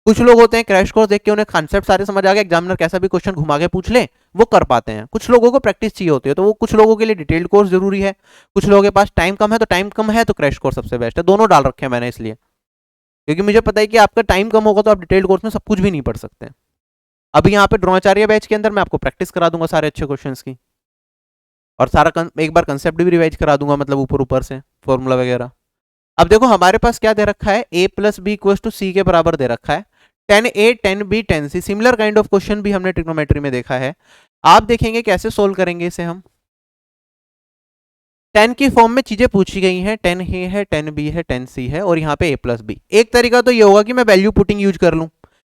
कुछ लोग होते हैं क्रैश कोर्स देख के उन्हें कॉन्सेप्ट सारे समझ आ गए, एग्जामिनर कैसा भी क्वेश्चन घुमा के पूछ ले वो कर पाते हैं। कुछ लोगों को प्रैक्टिस चाहिए होती है, तो वो कुछ लोगों के लिए डिटेल्ड कोर्स जरूरी है, कुछ लोगों के पास टाइम कम है, तो टाइम कम है तो क्रैश कोर्स सबसे बेस्ट है। दोनों डाल रखे हैं मैंने इसलिए, क्योंकि मुझे पता है कि आपका टाइम कम होगा तो आप डिटेल्ड कोर्स में सब कुछ भी नहीं पढ़ सकते। अभी यहाँ पे द्रोणाचार्य बैच के अंदर मैं आपको प्रैक्टिस करा दूंगा सारे अच्छे क्वेश्चंस की, और सारा एक बार कंसेप्ट भी रिवाइज करा दूंगा, मतलब ऊपर ऊपर से फॉर्मूला वगैरह। अब देखो हमारे पास क्या दे रखा है, a + b = c के बराबर दे रखा है, 10a 10b 10c। Similar kind of question भी हमने ट्रिग्नोमेट्री में देखा है। आप देखेंगे कैसे सोल्व करेंगे इसे हम। 10 की फॉर्म में चीजें पूछी गई हैं, 10a है 10b है 10c है और यहाँ पे a + b। एक तरीका तो ये होगा कि मैं वैल्यू पुटिंग यूज कर लूं।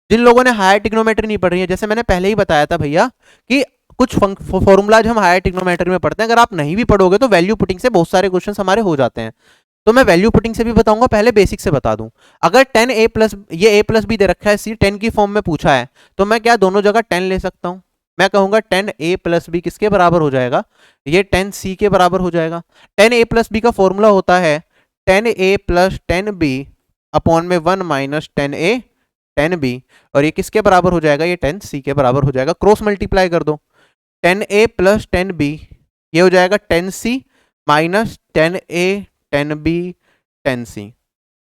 जिन लोगों ने हायर ट्रिग्नोमेट्री नहीं पढ़ी है, जैसे मैंने पहले ही बताया था भैया कि कुछ फॉर्मूलाज हम हायर ट्रिग्नोमेट्री में पढ़ते हैं, अगर आप नहीं भी पढ़ोगे तो वैल्यू पुटिंग से बहुत सारे क्वेश्चन हमारे हो जाते हैं। तो मैं वैल्यू पुटिंग से भी बताऊंगा, पहले बेसिक से बता दूं। अगर 10a प्लस ये a + b दे रखा है, सी 10 की फॉर्म में पूछा है, तो मैं क्या दोनों जगह 10 ले सकता हूं। मैं कहूंगा 10a + b किसके बराबर हो जाएगा, ये 10c के बराबर हो जाएगा। 10a + b का फॉर्मूला होता है 10a + 10b अपॉन में 1 - 10a 10b, और ये किसके बराबर हो जाएगा, ये 10c के बराबर हो जाएगा। क्रॉस मल्टीप्लाई कर दो, 10a + 10b ये हो जाएगा 10c - 10a 10b 10c।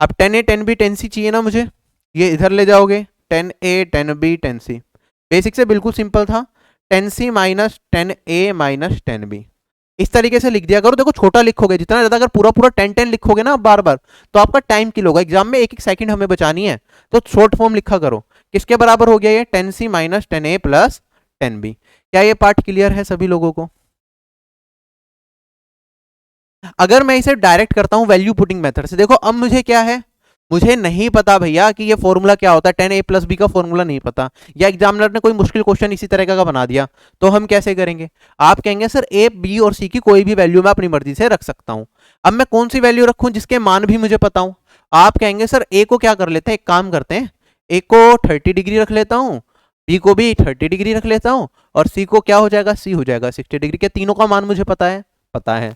अब 10a 10b 10c चाहिए ना मुझे, ये इधर ले जाओगे 10a 10b 10c। बेसिक से बिल्कुल सिंपल था, 10c - 10a - 10b। इस तरीके से लिख दिया करो। देखो छोटा लिखोगे जितना ज्यादा, अगर पूरा पूरा 10 10 लिखोगे ना बार बार, तो आपका टाइम किल होगा। एग्जाम में एक एक सेकंड हमें बचानी है, तो शॉर्ट फॉर्म लिखा करो। किसके बराबर हो गया ये, 10c - 10a + 10b। क्या ये पार्ट क्लियर है सभी लोगों को। अगर मैं इसे डायरेक्ट करता हूं वैल्यू पुटिंग मेथड से, देखो अब मुझे क्या है, मुझे नहीं पता भैया कि ये फॉर्मूला क्या होता है, 10a + b का फॉर्मूला नहीं पता, या एग्जामिनर ने कोई मुश्किल क्वेश्चन इसी तरह का बना दिया, तो हम कैसे करेंगे। आप कहेंगे सर a b और c की कोई भी वैल्यू मैं अपनी मर्जी से रख सकता हूं। अब मैं कौन सी वैल्यू रखूं जिसके मान भी मुझे पता हो। आप कहेंगे सर a को क्या कर लेते हैं, एक काम करते हैं, a को 30 डिग्री रख लेता हूं, b को भी 30 डिग्री रख लेता हूं, और c को क्या हो जाएगा, c हो जाएगा 60 डिग्री के। तीनों का मान मुझे पता है,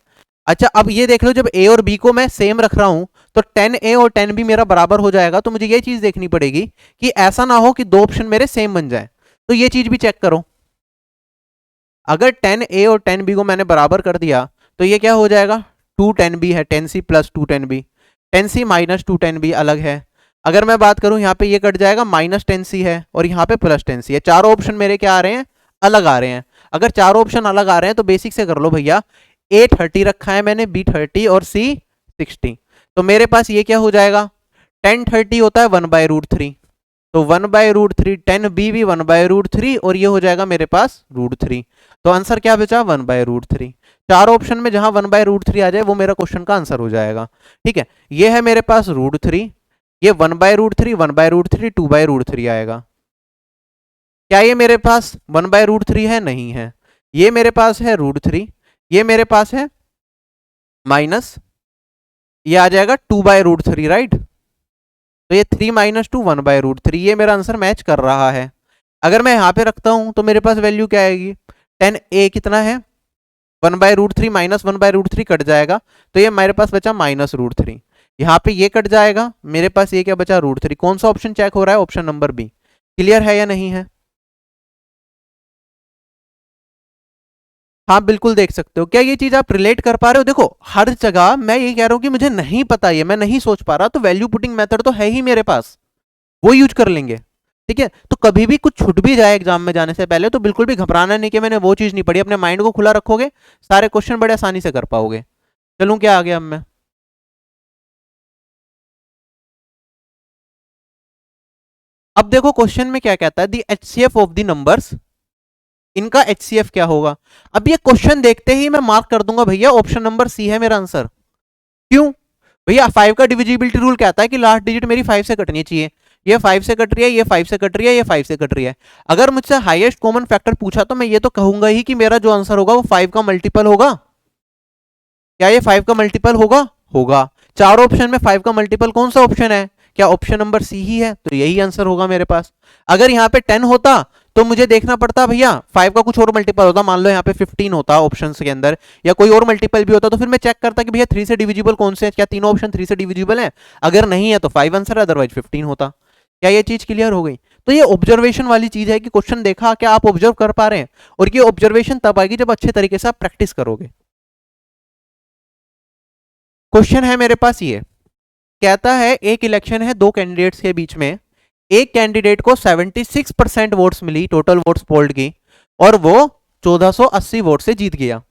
अच्छा अब ये देख लो, जब ए और बी को मैं सेम रख रहा हूं तो 10A और 10B मेरा बराबर हो जाएगा। तो मुझे ये चीज देखनी पड़ेगी कि ऐसा ना हो कि दो ऑप्शन मेरे सेम बन जाए। तो ये चीज भी चेक करो, अगर 10A और 10B को मैंने बराबर कर दिया तो ये क्या हो जाएगा, 210B है, 10C plus 210B, 10C minus 210B अलग है। अगर मैं बात करूं यहाँ पे ये कट जाएगा, माइनस 10C है और यहाँ पे प्लस 10C है। चारों ऑप्शन मेरे क्या आ रहे हैं, अलग आ रहे हैं। अगर चारों ऑप्शन अलग आ रहे हैं तो बेसिक से कर लो भैया, A 30 रखा है मैंने, B 30 और C 60। तो मेरे पास ये क्या हो जाएगा, 1030 होता है 1/√3, तो 1/√3, 10B भी 1/√3 और ये हो जाएगा मेरे पास √3। तो आंसर क्या बचा, 1/√3। चार ऑप्शन में जहां 1/√3 आ जाए वो मेरा क्वेश्चन का आंसर हो जाएगा। ठीक है, ये है मेरे पास √3, ये 1/√3, 1/√3, 2/√3 आएगा। क्या ये मेरे पास 1/√3 है, नहीं है। ये मेरे पास है √3, ये मेरे पास है माइनस, ये आ जाएगा 2/√3, राइट। तो ये 3 माइनस 2 1/√3, ये मेरा आंसर मैच कर रहा है। अगर मैं यहाँ पे रखता हूं तो मेरे पास वैल्यू क्या आएगी, 10A कितना है, 1/√3 माइनस 1/√3 कट जाएगा, तो ये मेरे पास बचा -√3। यहाँ पे ये कट जाएगा, मेरे पास ये क्या बचा, √3। कौन सा ऑप्शन चेक हो रहा है, ऑप्शन नंबर बी। क्लियर है या नहीं है? हाँ बिल्कुल देख सकते हो। क्या ये चीज आप रिलेट कर पा रहे हो? देखो हर जगह मैं ये कह रहा हूं कि मुझे नहीं पता, ये मैं नहीं सोच पा रहा, तो वैल्यू पुटिंग मेथड तो है ही मेरे पास, वो यूज कर लेंगे। ठीक है, तो कभी भी कुछ छूट भी जाए एग्जाम में जाने से पहले तो बिल्कुल भी घबराना नहीं कि मैंने वो चीज नहीं पढ़ी। अपने माइंड को खुला रखोगे, सारे क्वेश्चन बड़े आसानी से कर पाओगे। चलूं क्या आ गया अब मैं, अब देखो क्वेश्चन में क्या कहता है, the HCF of the numbers, इनका एचसीएफ क्या होगा। अब ये क्वेश्चन देखते ही मैं मार्क कर दूंगा भैया ऑप्शन नंबर सी है मेरा आंसर। क्यों भैया, 5 का डिविजिबिलिटी रूल कहता है कि लास्ट डिजिट मेरी 5 से कटनी चाहिए। ये 5 से कट रही है, ये 5 से कट रही है, ये 5 से कट रही है। अगर मुझसे हाईएस्ट कॉमन फैक्टर पूछा तो मैं ये तो कहूंगा ही कि मेरा जो आंसर होगा वो 5 का मल्टीपल होगा। क्या ये 5 का मल्टीपल होगा? होगा। चारों ऑप्शन में 5 का मल्टीपल कौन सा ऑप्शन है, क्या ऑप्शन नंबर सी ही है, तो यही आंसर होगा मेरे पास। अगर यहाँ पे 10 होता तो मुझे देखना पड़ता भैया 5 का कुछ और मल्टीपल होता, मान लो यहाँ पे 15 होता ऑप्शन के अंदर, या कोई और मल्टीपल भी होता, तो फिर मैं चेक करता कि भैया 3 से डिविजिबल कौन से है, क्या तीनों ऑप्शन 3 से डिविजिबल है। अगर नहीं है तो 5 आंसर है, अदरवाइज 15 होता। क्या ये चीज क्लियर हो गई? तो ये ऑब्जर्वेशन वाली चीज है कि क्वेश्चन देखा, क्या आप ऑब्जर्व कर पा रहे हैं, और ये ऑब्जर्वेशन तब आएगी जब अच्छे तरीके से आप प्रैक्टिस करोगे। क्वेश्चन है मेरे पास ये, कहता है एक इलेक्शन है दो कैंडिडेट्स के बीच में, एक कैंडिडेट को 76% वोट्स मिली, टोटल वोट्स पोल्ड की, और वो 1480 वोट से जीत गया।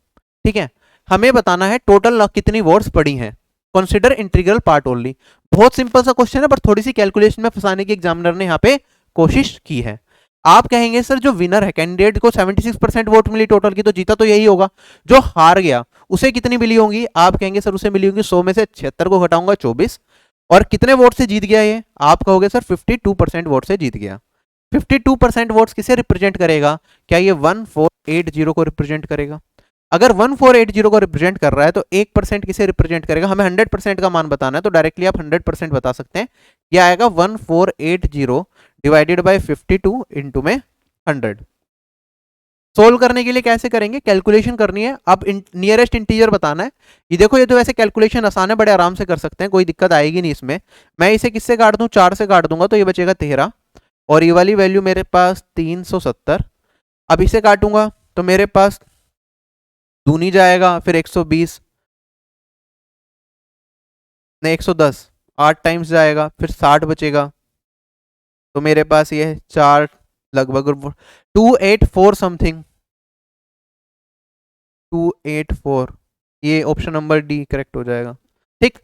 ठीक है, हमें बताना है टोटल कितनी वोट्स पड़ी हैं, कंसिडर इंटीग्रल पार्ट ओनली। बहुत सिंपल सा क्वेश्चन है, पर थोड़ी सी कैलकुलेशन में फंसाने की एग्जामिनर ने यहाँ पे कोशिश की है। आप कहेंगे सर जो विनर है, कैंडिडेट को 76% वोट मिली टोटल की, तो जीता तो यही होगा। जो हार गया उसे कितनी मिली होंगी, आप कहेंगे सर उसे मिली होंगी 100 में से 76 को घटाऊंगा 24, और कितने वोट से जीत गया ये, आप कहोगे सर 52% वोट से जीत गया। 52% वोट्स किसे रिप्रेजेंट करेगा, क्या ये 1480 को रिप्रेजेंट करेगा? अगर 1480 को रिप्रेजेंट कर रहा है तो 1% किसे रिप्रेजेंट करेगा, हमें 100% का मान बताना है, तो डायरेक्टली आप 100% बता सकते हैं। यह आएगा 1480 डिवाइडेड बाय 52 इंटू में 100। सोल्व करने के लिए कैसे करेंगे, कैलकुलेशन करनी है, अब नियरेस्ट इंटीजर बताना है। ये देखो ये तो वैसे कैलकुलेशन आसान है, बड़े आराम से कर सकते हैं, कोई दिक्कत आएगी नहीं इसमें। मैं इसे किससे काट दूं, 4 से काट दूंगा तो ये बचेगा 13, और ये वाली वैल्यू मेरे पास 370। अब इसे काटूंगा तो मेरे पास दूनी जाएगा, फिर 120 नहीं 110, 8 टाइम्स जाएगा, फिर 60 बचेगा, तो मेरे पास ये 4 लगभग 284 समथिंग, 284, ये ऑप्शन नंबर डी करेक्ट हो जाएगा। ठीक,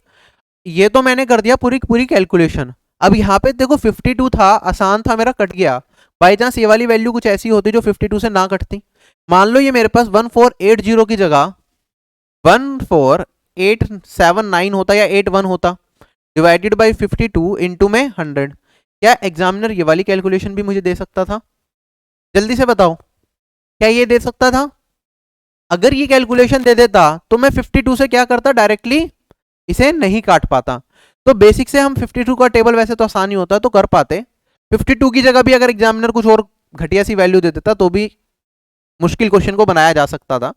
ये तो मैंने कर दिया पूरी पूरी कैलकुलेशन। अब यहाँ पे देखो 52 था, आसान था, मेरा कट गया। बाई चांस ये वाली वैल्यू कुछ ऐसी होती जो 52 से ना कटती, मान लो ये मेरे पास 1480 की जगह 14879 होता या 81 होता, डिवाइडेड बाई 52 इंटू में 100। क्या एग्जामिनर ये वाली कैलकुलेशन भी मुझे दे सकता था? जल्दी से बताओ, क्या ये दे सकता था? अगर ये कैलकुलेशन दे देता तो मैं 52 से क्या करता, डायरेक्टली इसे नहीं काट पाता। तो बेसिक से हम 52 का टेबल वैसे तो आसान ही होता है तो कर पाते, 52 की जगह भी अगर एग्जामिनर कुछ और घटिया सी वैल्यू दे देता तो भी मुश्किल क्वेश्चन को बनाया जा सकता था।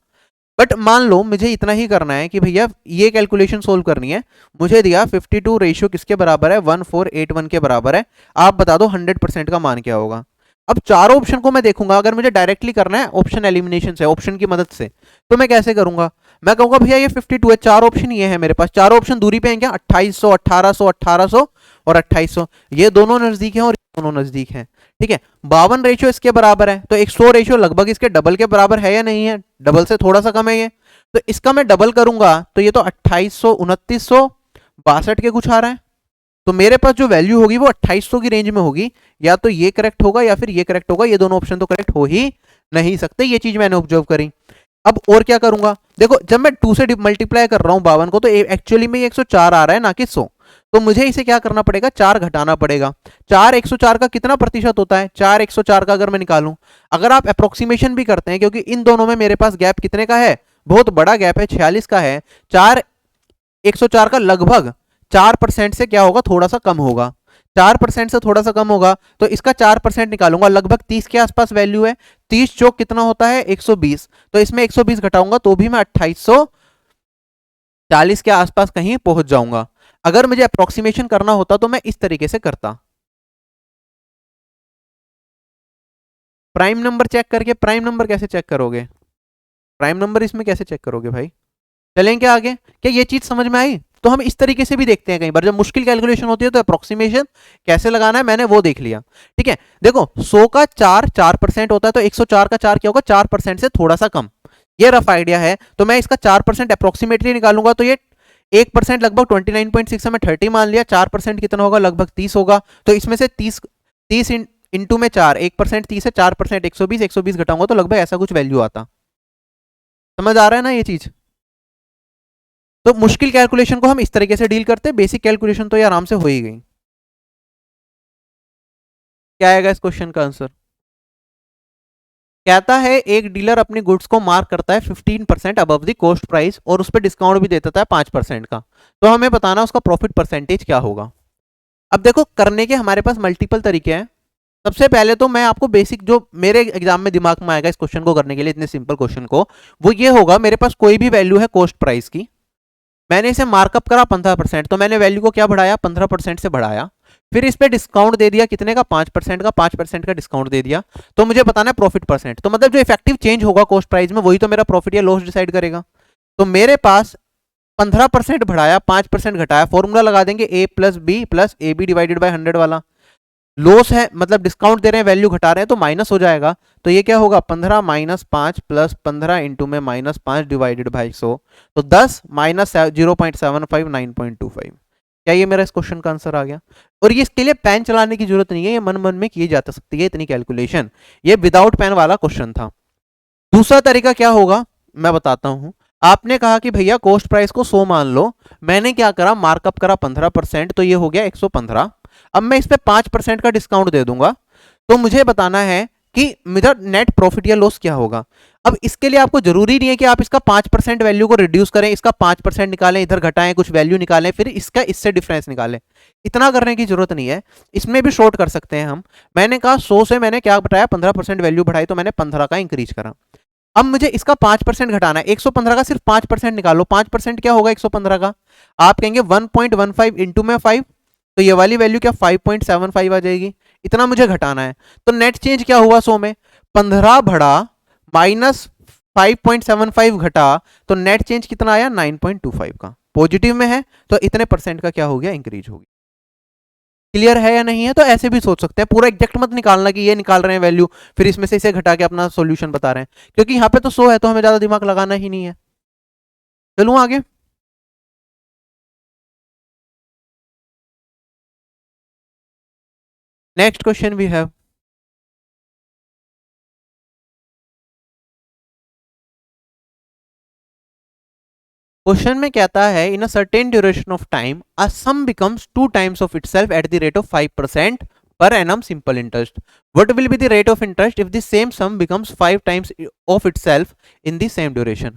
बट मान लो मुझे इतना ही करना है कि भैया ये कैलकुलेशन सोल्व करनी है, मुझे दिया 52 रेशियो किसके बराबर है, 1481 के बराबर है, आप बता दो 100% का मान क्या होगा। अब चारों ऑप्शन को मैं देखूंगा, अगर मुझे डायरेक्टली करना है ऑप्शन एलिमिनेशन से, ऑप्शन की मदद से, तो मैं कैसे करूंगा, मैं कहूंगा भैया ये 52 है, चार ऑप्शन ये है मेरे पास, चारों ऑप्शन दूरी पे हैं क्या, 2800, 1800, 1800 और 2800, ये दोनों नजदीक हैं और ये दोनों नजदीक हैं, ठीक है। 52 रेशियो इसके बराबर है, तो 100 रेशियो लगभग इसके डबल के बराबर है या नहीं है, डबल से थोड़ा सा कम है ये, तो इसका मैं डबल करूंगा तो ये तो 2800, 2962 के कुछ आ रहा है, तो मेरे पास जो वैल्यू होगी वो 2800 की रेंज में होगी, या तो ये करेक्ट होगा या फिर ये करेक्ट होगा, ये दोनों ऑप्शन तो करेक्ट हो ही नहीं सकते, ये चीज मैंने ऑब्जर्व करी। अब और क्या करूंगा, देखो जब मैं 2 से मल्टीप्लाई कर रहा हूं 52 को, तो एक्चुअली में 104 आ रहा है ना कि 100, तो मुझे इसे क्या करना पड़ेगा, 4 घटाना पड़ेगा। 4 104 का कितना प्रतिशत होता है, 4 104 का अगर मैं निकालूं, अगर आप अप्रोक्सीमेशन भी करते हैं, क्योंकि इन दोनों में मेरे पास गैप कितने का है, बहुत बड़ा गैप है, 46 का है, 4 104 का लगभग 4% से क्या होगा, थोड़ा सा कम होगा, 4% से थोड़ा सा कम होगा, तो इसका 4% निकालूंगा, लगभग 30 के आसपास वैल्यू है, 30 चौक कितना होता है 120, तो इसमें 120 घटाऊंगा तो भी मैं 2840 के आसपास कहीं पहुंच जाऊंगा। अगर मुझे अप्रोक्सीमेशन करना होता तो मैं इस तरीके से करता, प्राइम नंबर चेक करके, प्राइम नंबर कैसे चेक करोगे, प्राइम नंबर इसमें कैसे चेक करोगे भाई, चलेंगे आगे, क्या ये चीज समझ में आई। तो हम इस तरीके से भी देखते हैं, कई बार जब मुश्किल कैलकुलेशन होती है तो अप्रोक्सीमेशन कैसे लगाना है मैंने वो देख लिया, ठीक है। देखो 100 का 4% होता है, तो 104 का 4 क्या होगा, 4% से थोड़ा सा कम, ये रफ आइडिया है, तो मैं इसका 4% अप्रोक्सीमेटली निकालूंगा, तो ये 1% लगभग 29.6 है, मैं 30 मान लिया, 4% कितना होगा, लगभग 30 होगा, तो इसमें से 30 इंटू में 4, 1% 30 है, 4% 120, 120 घटाऊंगा तो लगभग ऐसा कुछ वैल्यू आता, समझ आ रहा है ना ये चीज। तो मुश्किल कैलकुलेशन को हम इस तरीके से डील करते हैं, बेसिक कैलकुलेशन तो ये आराम से हो ही गई। क्या आएगा इस क्वेश्चन का आंसर, कहता है एक डीलर अपनी गुड्स को मार्क करता है 15% अबव द कॉस्ट प्राइस और उस पर डिस्काउंट भी देता है 5% का, तो हमें बताना उसका प्रॉफिट परसेंटेज क्या होगा। अब देखो करने के हमारे पास मल्टीपल तरीके हैं, सबसे पहले तो मैं आपको बेसिक जो मेरे एग्जाम में दिमाग में आएगा इस क्वेश्चन को करने के लिए, इतने सिंपल क्वेश्चन को, वो ये होगा, मेरे पास कोई भी वैल्यू है कॉस्ट प्राइस की, मैंने इसे मार्कअप करा 15%, तो मैंने वैल्यू को क्या बढ़ाया, 15% से बढ़ाया, फिर इस पे डिस्काउंट दे दिया कितने का, 5% का, 5% का डिस्काउंट दे दिया, तो मुझे बताना है प्रॉफिट परसेंट, तो मतलब जो इफेक्टिव चेंज होगा कॉस्ट प्राइस में वही तो मेरा प्रॉफिट या लॉस डिसाइड करेगा। तो मेरे पास 15% बढ़ाया, 5% घटाया, फॉर्मूला लगा देंगे A plus B plus A B divided by 100 वाला, लॉस है मतलब डिस्काउंट दे रहे हैं, वैल्यू घटा रहे हैं तो माइनस हो जाएगा, तो ये क्या होगा 15 माइनस 5 प्लस 15 इंटू में -5 डिवाइडेड बाई 100, तो 10 माइनस 0.75 9.25, क्या ये मेरा इस क्वेश्चन का आंसर आ गया। और ये इसके लिए पेन चलाने की जरूरत नहीं है, ये मन मन में की जा सकती है इतनी कैलकुलेशन, ये विदाउट पेन वाला क्वेश्चन था। दूसरा तरीका क्या होगा मैं बताता हूं, आपने कहा कि भैया कॉस्ट प्राइस को 100 मान लो, मैंने क्या करा मार्कअप करा 15%, तो ये हो गया 115, अब मैं इस पे 5% का डिस्काउंट दे दूंगा, तो मुझे बताना है कि मेरा नेट प्रॉफिट या लॉस क्या होगा। अब इसके लिए आपको जरूरी नहीं है कि आप इसका 5% वैल्यू को रिड्यूस करें, इसका 5% निकालें, इधर घटाएं, कुछ वैल्यू निकालें, फिर इसका इससे डिफरेंस निकालें, इतना करने की जरूरत नहीं है, इसमें भी शॉर्ट कर सकते हैं हम। मैंने कहा 100 से मैंने क्या बढ़ाया, 15% वैल्यू बढ़ाई, तो मैंने 15 का इंक्रीज करा। अब मुझे इसका 5% घटाना है, 115 का सिर्फ 5% निकालो, 5% क्या होगा 115 का, आप कहेंगे 1.15 इंटू में 5, तो ये वाली वैल्यू क्या 5.75 आ जाएगी, इतना मुझे घटाना है। तो नेट चेंज क्या हुआ 100 में, 15 बढ़ा माइनस 5.75 घटा, तो नेट चेंज कितना आया 9.25 का, पॉजिटिव में है, तो इतने परसेंट का क्या हो गया इंक्रीज हो गया। क्लियर है या नहीं है, तो ऐसे भी सोच सकते हैं, पूरा एग्जैक्ट मत निकालना कि ये निकाल रहे हैं वैल्यू फिर इसमें से इसे घटा के अपना सॉल्यूशन बता रहे हैं, क्योंकि यहाँ पे तो 100 है तो हमें ज्यादा दिमाग लगाना ही नहीं है। चलूं आगे, next question we have, question में कहता है in a certain duration of time a sum becomes 2 times of itself at the rate of 5% per annum simple interest. What will be the rate of interest if the same sum becomes 5 times of itself in the same duration?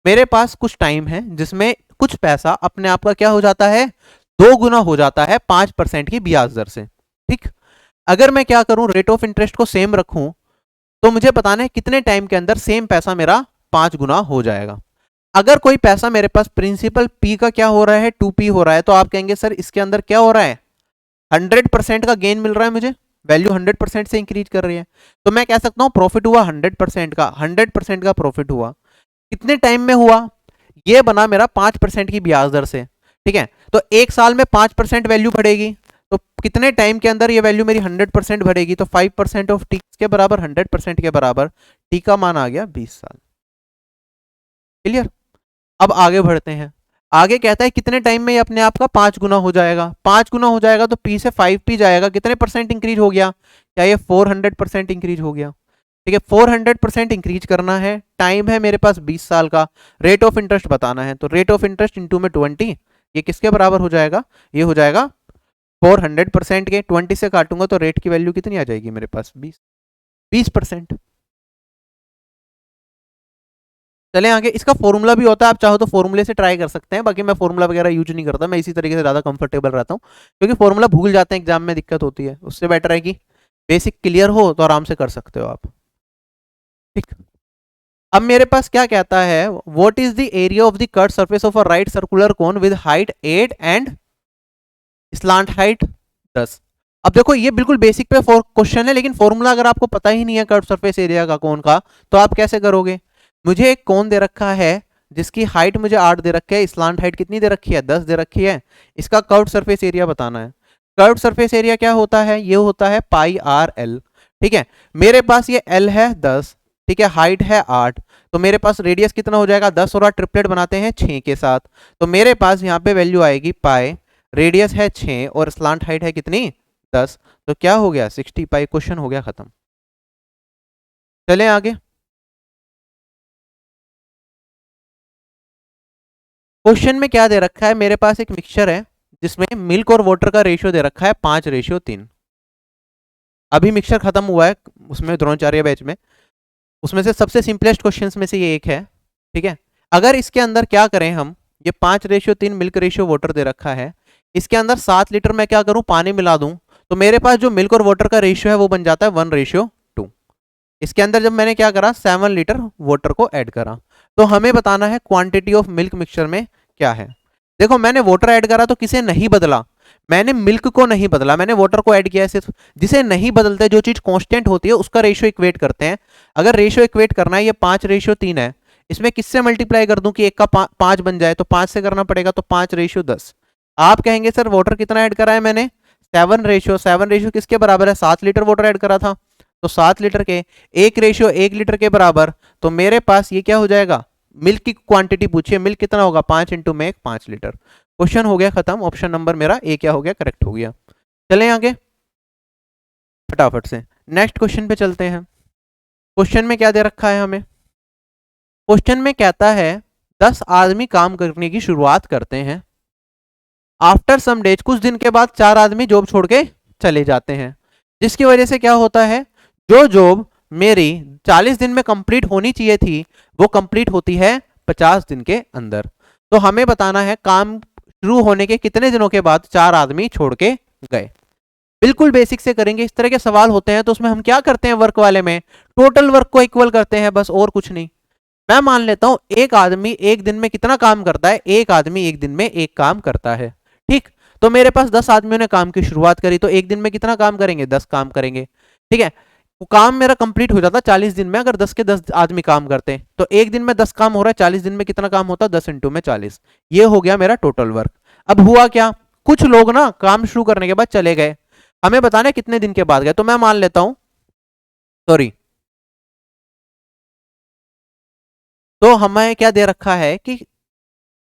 मेरे पास कुछ time है जिसमें कुछ पैसा अपने आप का क्या हो जाता है, 2 गुना हो जाता है 5% की ब्याज दर से, ठीक। अगर मैं क्या करूं, रेट ऑफ इंटरेस्ट को सेम रखूं, तो मुझे बताना है कितने टाइम के अंदर सेम पैसा मेरा 5 गुना हो जाएगा। अगर कोई पैसा मेरे पास प्रिंसिपल पी का क्या हो रहा है 2p हो रहा है, तो आप कहेंगे सर इसके अंदर क्या हो रहा है, 100% का गेन मिल रहा है मुझे, वैल्यू 100% से इंक्रीज कर रही है। तो मैं कह सकता हूं प्रॉफिट हुआ 100% का, 100% का प्रॉफिट हुआ। कितने टाइम में हुआ, ये बना मेरा 5% की ब्याज दर से, ठीक है। तो एक साल में 5% वैल्यू बढ़ेगी, तो कितने टाइम के अंदर ये वैल्यू मेरी 100% बढ़ेगी, तो 5% ऑफ टी के बराबर 100% के बराबर, टी का मान आ गया 20 साल। क्लियर। अब आगे बढ़ते हैं, आगे कहता है कितने टाइम में ये अपने आप का 5 गुना हो जाएगा, 5 गुना हो जाएगा तो पी से 5p जाएगा, कितने परसेंट इंक्रीज हो गया, क्या ये 400% इंक्रीज हो गया। ठीक है, 400% इंक्रीज करना है, टाइम है मेरे पास 20 साल का, रेट ऑफ इंटरेस्ट बताना है, तो रेट ऑफ इंटरेस्ट इंटू में 20, ये किसके बराबर हो जाएगा, ये हो जाएगा 400% के, 20 से काटूंगा तो रेट की वैल्यू कितनी आ जाएगी मेरे पास, 20%। चलें आगे, इसका फॉर्मूला भी होता है, आप चाहो तो फॉर्मूले से ट्राई कर सकते हैं, बाकी मैं फॉर्मूला वगैरह यूज नहीं करता, मैं इसी तरीके से ज़्यादा कंफर्टेबल रहता हूँ, क्योंकि फॉर्मूला भूल जाते हैं एग्जाम में, दिक्कत होती है, उससे बेटर है कि बेसिक क्लियर हो तो आराम से कर सकते हो आप। ठीक, अब मेरे पास क्या कहता है, what is the area of the cut surface of a right circular cone with height 8 and slant height 10। अब देखो ये बिल्कुल बेसिक पे क्वेश्चन है, लेकिन फॉर्मूला अगर आपको पता ही नहीं है कर्व सरफेस एरिया का कोन का, तो आप कैसे करोगे। मुझे एक कोन दे रखा है जिसकी हाइट मुझे 8 दे रखी है, स्लांट हाइट कितनी दे रखी है, 10 दे रखी है, इसका कर्व सरफेस एरिया बताना है। कर्व सरफेस एरिया क्या होता है, ये होता है पाई आर एल। ठीक है, मेरे पास ये एल है 10, ठीक है, हाइट है 8, तो मेरे पास रेडियस कितना हो जाएगा 10, और ट्रिपलेट बनाते हैं 6 के साथ, तो मेरे पास यहाँ पे वैल्यू आएगी पाई, रेडियस है 6 और स्लांट हाइट है कितनी 10, तो क्या हो गया 60 पाई, क्वेश्चन हो गया खत्म। चलें आगे, क्वेश्चन में क्या दे रखा है, मेरे पास एक मिक्सचर है जिसमें मिल्क और वाटर का रेशियो दे रखा है 5:3। अभी मिक्सचर खत्म हुआ है उसमें द्रोणाचार्य बैच में, उसमें से सबसे सिंपलेस्ट क्वेश्चंस में से ये एक है। ठीक है, अगर इसके अंदर क्या करें हम, ये 5:3 मिल्क रेशियो वाटर दे रखा है, इसके अंदर 7 लीटर मैं क्या करूं पानी मिला दूं, तो मेरे पास जो मिल्क और वाटर का रेशियो है वो बन जाता है 1:2। इसके अंदर जब मैंने क्या करा 7 लीटर वाटर को ऐड करा, तो हमें बताना है क्वांटिटी ऑफ मिल्क मिक्सचर में क्या है। देखो मैंने वाटर ऐड करा तो किसे नहीं बदला, मैंने मिल्क को नहीं बदला, मैंने वाटर को ऐड किया है सिर्फ। जिसे नहीं बदलते, जो चीज कांस्टेंट होती है उसका रेशियो इक्वेट करते हैं। अगर रेशियो इक्वेट करना है, ये 5:3 है, इसमें किससे मल्टीप्लाई कर दूं कि एक का 5 बन जाए, तो 5 से करना पड़ेगा, तो 5:10। आप कहेंगे सर वाटर कितना ऐड करा है मैंने, 7 रेशियो किसके बराबर है, 7 लीटर वाटर ऐड करा था, तो 7 लीटर के 1:1 लीटर के बराबर, तो मेरे पास ये क्या हो जाएगा, मिल्क की क्वांटिटी पूछिए, मिल्क कितना होगा 5 इंटू में 5 लीटर। क्वेश्चन हो गया खत्म, ऑप्शन नंबर मेरा ए क्या हो गया, करेक्ट हो गया। चलें आगे फटाफट से नेक्स्ट क्वेश्चन पे चलते हैं। क्वेश्चन में क्या दे रखा है हमें, क्वेश्चन में कहता है 10 आदमी काम करने की शुरुआत करते हैं, आफ्टर सम डेज कुछ दिन के बाद 4 आदमी जॉब छोड़ के चले जाते हैं, जिसकी वजह से क्या होता है, जो जॉब मेरी 40 दिन में कंप्लीट होनी चाहिए थी वो कंप्लीट होती है 50 दिन के अंदर। तो हमें बताना है काम शुरू होने के कितने दिनों के बाद 4 आदमी छोड़ के गए। बिल्कुल बेसिक से करेंगे, इस तरह के सवाल होते हैं तो उसमें हम क्या करते हैं, वर्क वाले में टोटल वर्क को इक्वल करते हैं बस, और कुछ नहीं। मैं मान लेता हूं एक आदमी एक दिन में कितना काम करता है, एक आदमी एक दिन में एक काम करता है। ठीक, तो मेरे पास 10 आदमियों ने काम की शुरुआत करी, तो एक दिन में कितना काम करेंगे, 10 काम करेंगे। ठीक है, वो काम मेरा कंप्लीट हो जाता 40 दिन में, अगर 10 के 10 आदमी काम करते हैं, तो एक दिन में 10 काम हो रहा है, 40 दिन में कितना काम होता है, 10 इंटू में 40, ये हो गया मेरा टोटल वर्क। अब हुआ क्या, कुछ लोग ना काम शुरू करने के बाद चले गए, हमें बताना है कितने दिन के बाद गए, तो मैं मान लेता हूं, सॉरी, तो हमें क्या दे रखा है कि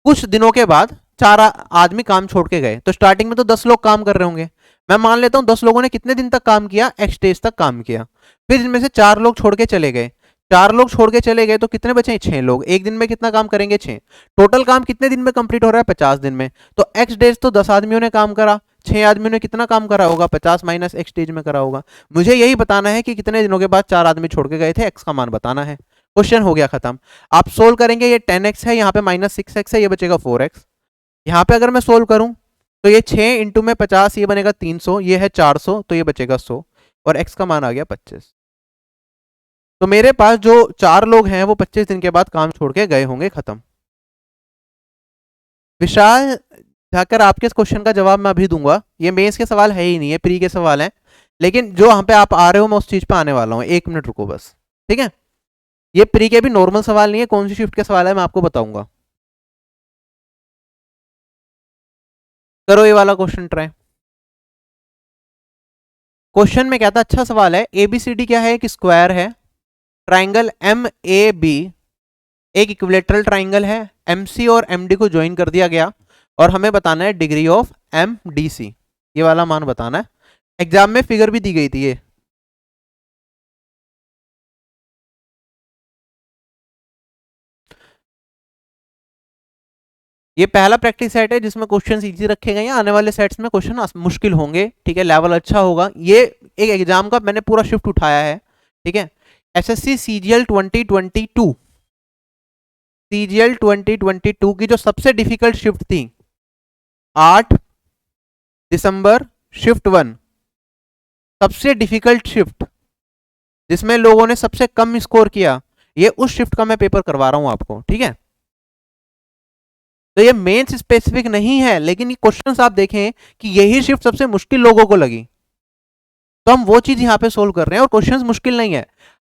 कुछ दिनों के बाद 4 आदमी काम छोड़ के गए, तो स्टार्टिंग में तो 10 लोग काम कर रहे होंगे, मैं मान लेता हूं 10 लोगों ने कितने दिन तक काम किया, एक्स डेज तक काम किया, फिर इनमें से 4 लोग छोड़ के चले गए, 4 लोग छोड़ के चले गए तो कितने बचे, 6 लोग, एक दिन में कितना काम करेंगे 6, टोटल काम कितने दिन में कंप्लीट हो रहा है 50 दिन में, तो एक्स डेज तो 10 आदमियों ने काम करा, 6 आदमियों ने कितना काम करा होगा, 50 माइनस एक्स डेज में करा होगा। मुझे यही बताना है कि कितने दिनों के बाद 4 आदमी छोड़ के गए थे, एक्स का मान बताना है। क्वेश्चन हो गया खत्म। आप सोल्व करेंगे, ये 10x है, यहाँ पे -6x है, ये बचेगा 4x। यहाँ पे अगर मैं सोल्व करूं तो ये 6 इंटू में 50, ये बनेगा 300, ये है 400, तो ये बचेगा 100, और x का मान आ गया 25। तो मेरे पास जो 4 लोग हैं वो 25 दिन के बाद काम छोड़ के गए होंगे, खत्म। विशाल जाकर आपके इस क्वेश्चन का जवाब मैं अभी दूंगा, ये मेंस के सवाल है ही नहीं, है प्री के सवाल हैं, लेकिन जो वहां पे आप आ रहे हो मैं उस चीज पे आने वाला हूँ, 1 मिनट रुको बस, ठीक है। ये प्री के भी नॉर्मल सवाल नहीं है, कौन सी शिफ्ट के सवाल है मैं आपको बताऊंगा। करो ये वाला क्वेश्चन ट्राई। क्वेश्चन में क्या था, अच्छा सवाल है, एबीसीडी क्या है, एक स्क्वायर है, ट्राइंगल एम ए बी एक इक्विलेटरल ट्राइंगल है, एमसी और एमडी को ज्वाइन कर दिया गया, और हमें बताना है डिग्री ऑफ एमडीसी, ये वाला मान बताना है। एग्जाम में फिगर भी दी गई थी ये पहला प्रैक्टिस सेट है जिसमें क्वेश्चन इजी रखे गए हैं, आने वाले सेट्स में क्वेश्चन मुश्किल होंगे, ठीक है, लेवल अच्छा होगा। ये एक एग्जाम का मैंने पूरा शिफ्ट उठाया है, ठीक है। एसएससी सीजीएल 2022, सीजीएल 2022 की जो सबसे डिफिकल्ट शिफ्ट थी 8 दिसंबर शिफ्ट 1, सबसे डिफिकल्ट शिफ्ट जिसमें लोगों ने सबसे कम स्कोर किया, ये उस शिफ्ट का मैं पेपर करवा रहा हूं आपको, ठीक है। तो ये मेंस स्पेसिफिक नहीं है, लेकिन ये क्वेश्चंस आप देखें कि यही शिफ्ट सबसे मुश्किल लोगों को लगी, तो हम वो चीज यहां पे सोल्व कर रहे हैं, और क्वेश्चंस मुश्किल नहीं है।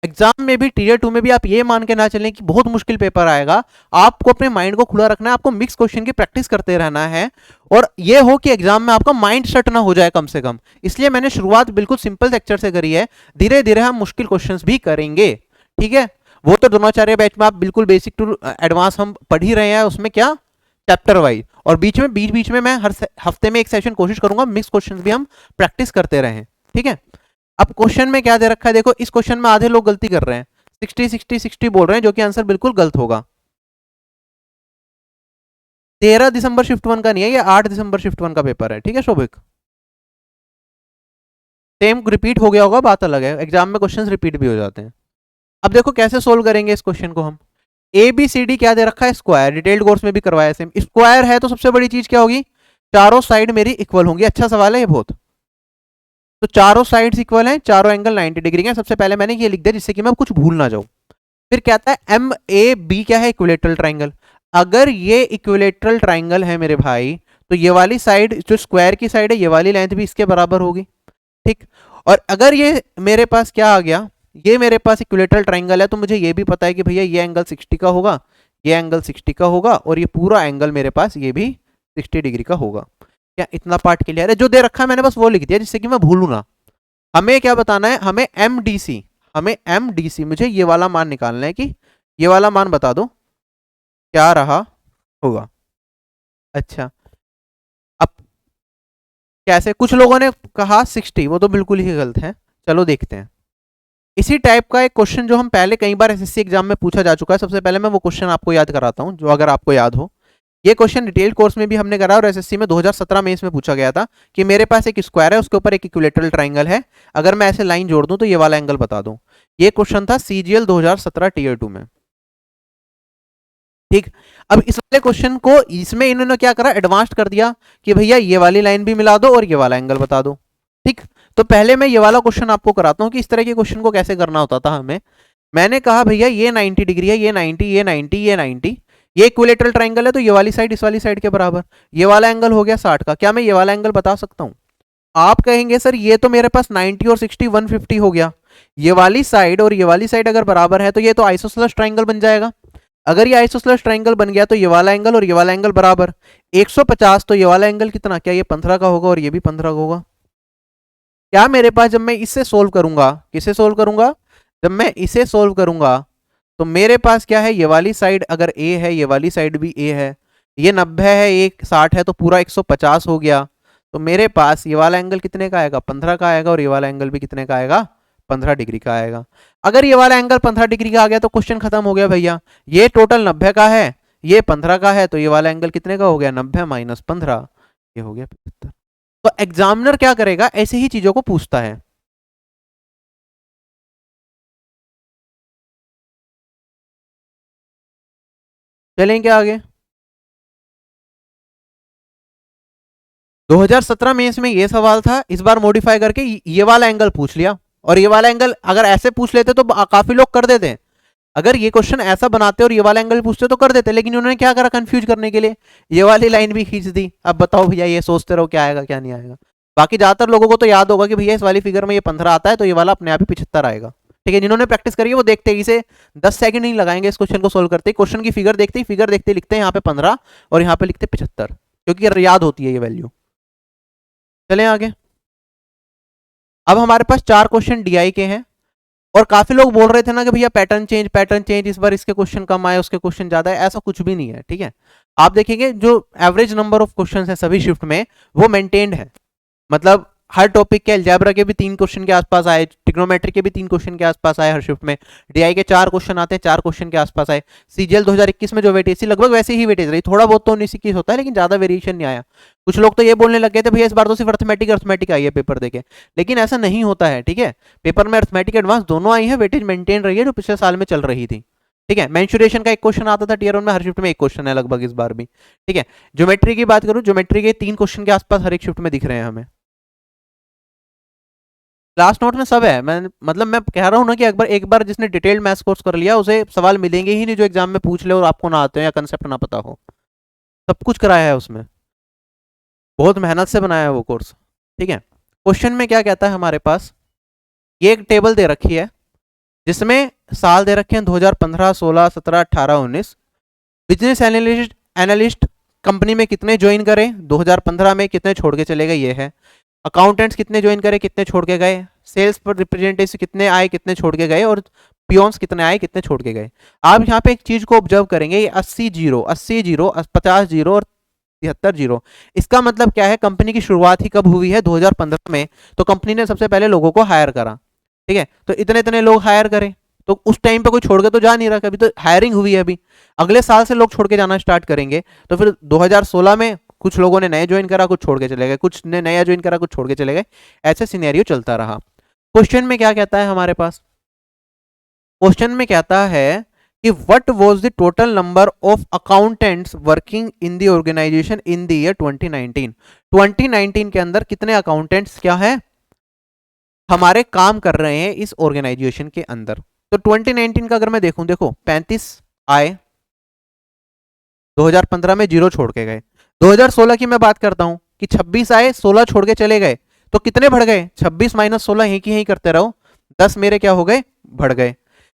एग्जाम में भी टीयर 2 में भी आप ये मान के ना चलें कि बहुत मुश्किल पेपर आएगा, आपको अपने माइंड को खुला रखना है, आपको मिक्स क्वेश्चन की प्रैक्टिस करते रहना है, और ये हो कि एग्जाम में आपका माइंड सेट ना हो जाए कम से कम। इसलिए मैंने शुरुआत बिल्कुल सिंपल लेक्चर से करी है, धीरे धीरे हम मुश्किल क्वेश्चन भी करेंगे, ठीक है। वो तो द्रोणाचार्य बैच में आप बिल्कुल बेसिक टू एडवांस हम पढ़ ही रहे हैं, उसमें क्या चैप्टर वाइज, और बीच बीच में मैं हर हफ्ते में एक सेशन कोशिश करूंगा मिक्स क्वेश्चंस भी हम प्रैक्टिस करते रहें, ठीक है। अब क्वेश्चन में क्या दे रखा है देखो, इस क्वेश्चन में आधे लोग गलती कर रहे हैं, 60 बोल रहे हैं, जो कि आंसर बिल्कुल गलत होगा। 13 दिसंबर शिफ्ट 1 का नहीं है, ये 8 दिसंबर शिफ्ट 1 का पेपर है, ठीक है शोभिक। सेम रिपीट हो गया होगा, बात अलग है, एग्जाम में क्वेश्चंस रिपीट भी हो जाते हैं। अब देखो कैसे सोल्व करेंगे इस क्वेश्चन को हम। ए बी सी डी क्या दे रखा है, स्क्वायर, डिटेल्ड कोर्स में भी करवाया सेम, स्क्वायर है तो सबसे बड़ी चीज क्या होगी, चारों साइड मेरी इक्वल होंगी। अच्छा सवाल है ये बहुत, तो चारों साइड्स इक्वल हैं, चारों एंगल 90 डिग्री हैं, सबसे पहले मैंने ये लिख दिया जिससे कि मैं कुछ भूल ना जाऊं। फिर कहता है एम ए बी क्या है, इक्विलेटरल ट्राइंगल। अगर ये इक्विलेटरल ट्राइंगल है मेरे भाई, तो ये वाली साइड जो स्क्वायर की साइड है, ये वाली लेंथ भी इसके बराबर होगी, ठीक। और अगर ये मेरे पास क्या आ गया, ये मेरे पास इक्विलेटरल ट्राइंगल है, तो मुझे ये भी पता है कि भैया ये एंगल 60 का होगा, ये एंगल 60 का होगा, और ये पूरा एंगल मेरे पास ये भी 60 डिग्री का होगा। क्या इतना पार्ट क्लियर है? जो दे रखा है मैंने बस वो लिख दिया जिससे कि मैं भूलू ना। हमें क्या बताना है, हमें एमडीसी, हमें एमडीसी, मुझे ये वाला मान निकालना है कि ये वाला मान बता दो क्या रहा होगा। अच्छा, अब कैसे, कुछ लोगों ने कहा 60, वो तो बिल्कुल ही गलत है, चलो देखते हैं। इसी टाइप का एक क्वेश्चन जो हम पहले कई बार एसएससी एग्जाम में पूछा जा चुका है, सबसे पहले मैं वो क्वेश्चन आपको याद कराता हूं, जो अगर आपको याद हो। ये क्वेश्चन डिटेल कोर्स में भी हमने करा, और एसएससी में 2017 में इसमें पूछा गया था कि मेरे पास एक स्क्वायर है, उसके ऊपर एक इक्विलेटरल ट्राइंगल है, अगर मैं ऐसे लाइन जोड़ दूं तो ये वाला एंगल बता दूं। ये क्वेश्चन था सीजीएल 2017 टीयर 2 में, ठीक। अब इस वाले क्वेश्चन को इसमें इन्होंने क्या करा, एडवांस्ड कर दिया कि भैया ये वाली लाइन भी मिला दो और ये वाला एंगल बता दो, ठीक। तो पहले मैं ये वाला क्वेश्चन आपको कराता हूं कि इस तरह के क्वेश्चन को कैसे करना होता था हमें। मैंने कहा भैया ये 90 डिग्री है, ये 90, ये 90, ये 90, ये इक्विलेटरल ट्राइंगल है, तो ये वाली साइड इस वाली साइड के बराबर, ये वाला एंगल हो गया 60 का। क्या मैं ये वाला एंगल बता सकता हूं? आप कहेंगे सर ये तो मेरे पास 90 और 60 150 हो गया, ये वाली साइड और ये वाली साइड अगर बराबर है तो ये तो आइसोसेलेस ट्राइंगल बन जाएगा। अगर ये आइसोसेलेस ट्राइंगल बन गया तो ये वाला एंगल और ये वाला एंगल बराबर 150, तो ये वाला एंगल कितना, क्या ये 15 का होगा और ये भी 15 का होगा। क्या मेरे पास जब मैं इससे सोल्व करूंगा, किसे सोल्व करूंगा, जब मैं इसे सोल्व करूंगा तो मेरे पास क्या है, ये वाली साइड अगर ए है, ये वाली साइड भी ए है, ये 90 है, एक 60 है, तो पूरा 150 हो गया। तो मेरे पास ये वाला एंगल कितने का आएगा, 15 का आएगा, और ये वाला एंगल भी कितने का आएगा, 15 डिग्री का आएगा। अगर ये वाला एंगल 15 डिग्री का आ गया तो क्वेश्चन खत्म हो गया भैया। ये टोटल 90 का है, ये 15 का है, तो ये वाला एंगल कितने का हो गया, 90 माइनस 15, ये हो गया 75। तो एग्जामिनर क्या करेगा, ऐसे ही चीजों को पूछता है। चलेंगे आगे। 2017 में इसमें ये सवाल था, इस बार मॉडिफाई करके ये वाला एंगल पूछ लिया, और ये वाला एंगल अगर ऐसे पूछ लेते तो काफी लोग कर देते, अगर ये क्वेश्चन ऐसा बनाते और ये वाला एंगल पूछते तो कर देते, लेकिन उन्होंने क्या करा कंफ्यूज करने के लिए, ये वाली लाइन भी खींच दी। अब बताओ भैया, ये सोचते रहो क्या आएगा क्या नहीं आएगा। बाकी ज्यादातर लोगों को तो याद होगा कि भैया इस वाली फिगर में ये 15 आता है तो ये वाला अपने आप ही 75 आएगा। ठीक है, जिन्होंने प्रैक्टिस करी है वो देखते ही इसे 10 सेकंड नहीं लगाएंगे इस क्वेश्चन को सोल्व करते, क्वेश्चन की फिगर देखते लिखते हैं यहाँ पे 15 और यहाँ पे लिखते 75, क्योंकि याद होती है ये वैल्यू। चलें आगे। अब हमारे पास 4 क्वेश्चन डीआई के हैं, और काफी लोग बोल रहे थे ना कि भैया पैटर्न चेंज इस बार इसके क्वेश्चन कम आए उसके क्वेश्चन ज्यादा है, ऐसा कुछ भी नहीं है। ठीक है, आप देखेंगे जो एवरेज नंबर ऑफ क्वेश्चन है सभी शिफ्ट में वो मेंटेन्ड है। मतलब हर टॉपिक के अलजेब्रा के भी 3 क्वेश्चन के आसपास आए, ट्रिग्नोमेट्री के भी 3 क्वेश्चन के आसपास आए हर शिफ्ट में, डीआई के 4 क्वेश्चन आते हैं 4 क्वेश्चन के आसपास आए। सीजीएल 2021 में जो वेटेज थी लगभग वैसे ही वेटेज रही, थोड़ा बहुत तो 19-21 होता है लेकिन ज्यादा वेरिएशन नहीं आया। कुछ लोग तो ये बोलने लग गए थे भैया इस बार तो सिर्फ अर्थमेटिक आई है पेपर देके, लेकिन ऐसा नहीं होता है। ठीक है, पेपर में अर्थमेटिक एडवांस दोनों आई है, वेटेज मेंटेन रही है जो पिछले साल में चल रही थी। ठीक है, मेंसुरेशन का एक क्वेश्चन आता था टीयर 1 में, हर शिफ्ट में एक क्वेश्चन है लगभग इस बार भी। ठीक है, ज्योमेट्री की बात करूं, ज्योमेट्री के 3 क्वेश्चन के आसपास हर एक शिफ्ट में दिख रहे हैं हमें। क्लास नोट में सब है, मैं कह रहा हूँ ना कि एक बार जिसने डिटेल्ड मैथ्स कोर्स कर लिया उसे सवाल मिलेंगे ही नहीं जो एग्जाम में पूछ ले और आपको ना आते हो या कंसेप्ट ना पता हो। सब कुछ कराया है उसमें, बहुत मेहनत से बनाया है वो कोर्स। ठीक है, क्वेश्चन में क्या कहता है हमारे पास, ये एक टेबल दे रखी है जिसमें साल दे रखे हैं 2015, 16, 17, 18, 19। बिजनेस एनालिस्ट कंपनी में कितने ज्वाइन करें, 2015 में कितने छोड़ के चले गए ये है। अकाउंटेंट्स कितने ज्वाइन करे कितने छोड़ के गए, सेल्स पर रिप्रेजेंटेटिव कितने आए कितने छोड़ के गए, और पियोन्स कितने आए कितने छोड़ के गए। आप यहाँ पे एक चीज को ऑब्जर्व करेंगे, ये 80 जीरो 50 जीरो और 73 जीरो। इसका मतलब क्या है, कंपनी की शुरुआत ही कब हुई है, 2015 में। तो कंपनी ने सबसे पहले लोगों को हायर करा। ठीक है, तो इतने इतने लोग हायर करें, तो उस टाइम पे कोई छोड़ के तो जा नहीं रहा, कभी तो हायरिंग हुई है। अभी अगले साल से लोग छोड़ के जाना स्टार्ट करेंगे, तो फिर 2016 में कुछ लोगों ने नए ज्वाइन करा, कुछ छोड़ के चले गए, कुछ ने नया ज्वाइन करा, कुछ छोड़ के चले गए, ऐसे सिनेरियो चलता रहा। क्वेश्चन में क्या कहता है हमारे पास, क्वेश्चन में कहता है कि what was the total number of accountants working in the organisation in the year 2019। 2019 के अंदर कितने अकाउंटेंट्स क्या है हमारे काम कर रहे हैं इस ऑर्गेनाइजेशन के अंदर। तो 2019 का अगर मैं देखूं, देखो 35 आए, 2015 में 0 छोड़ के गए। 2016 की मैं बात करता हूं कि 26 आए, 16 छोड़ के चले गए, तो कितने बढ़ गए, 26 माइनस 16 यही करते रहो, 10 मेरे क्या हो गए, बढ़ गए।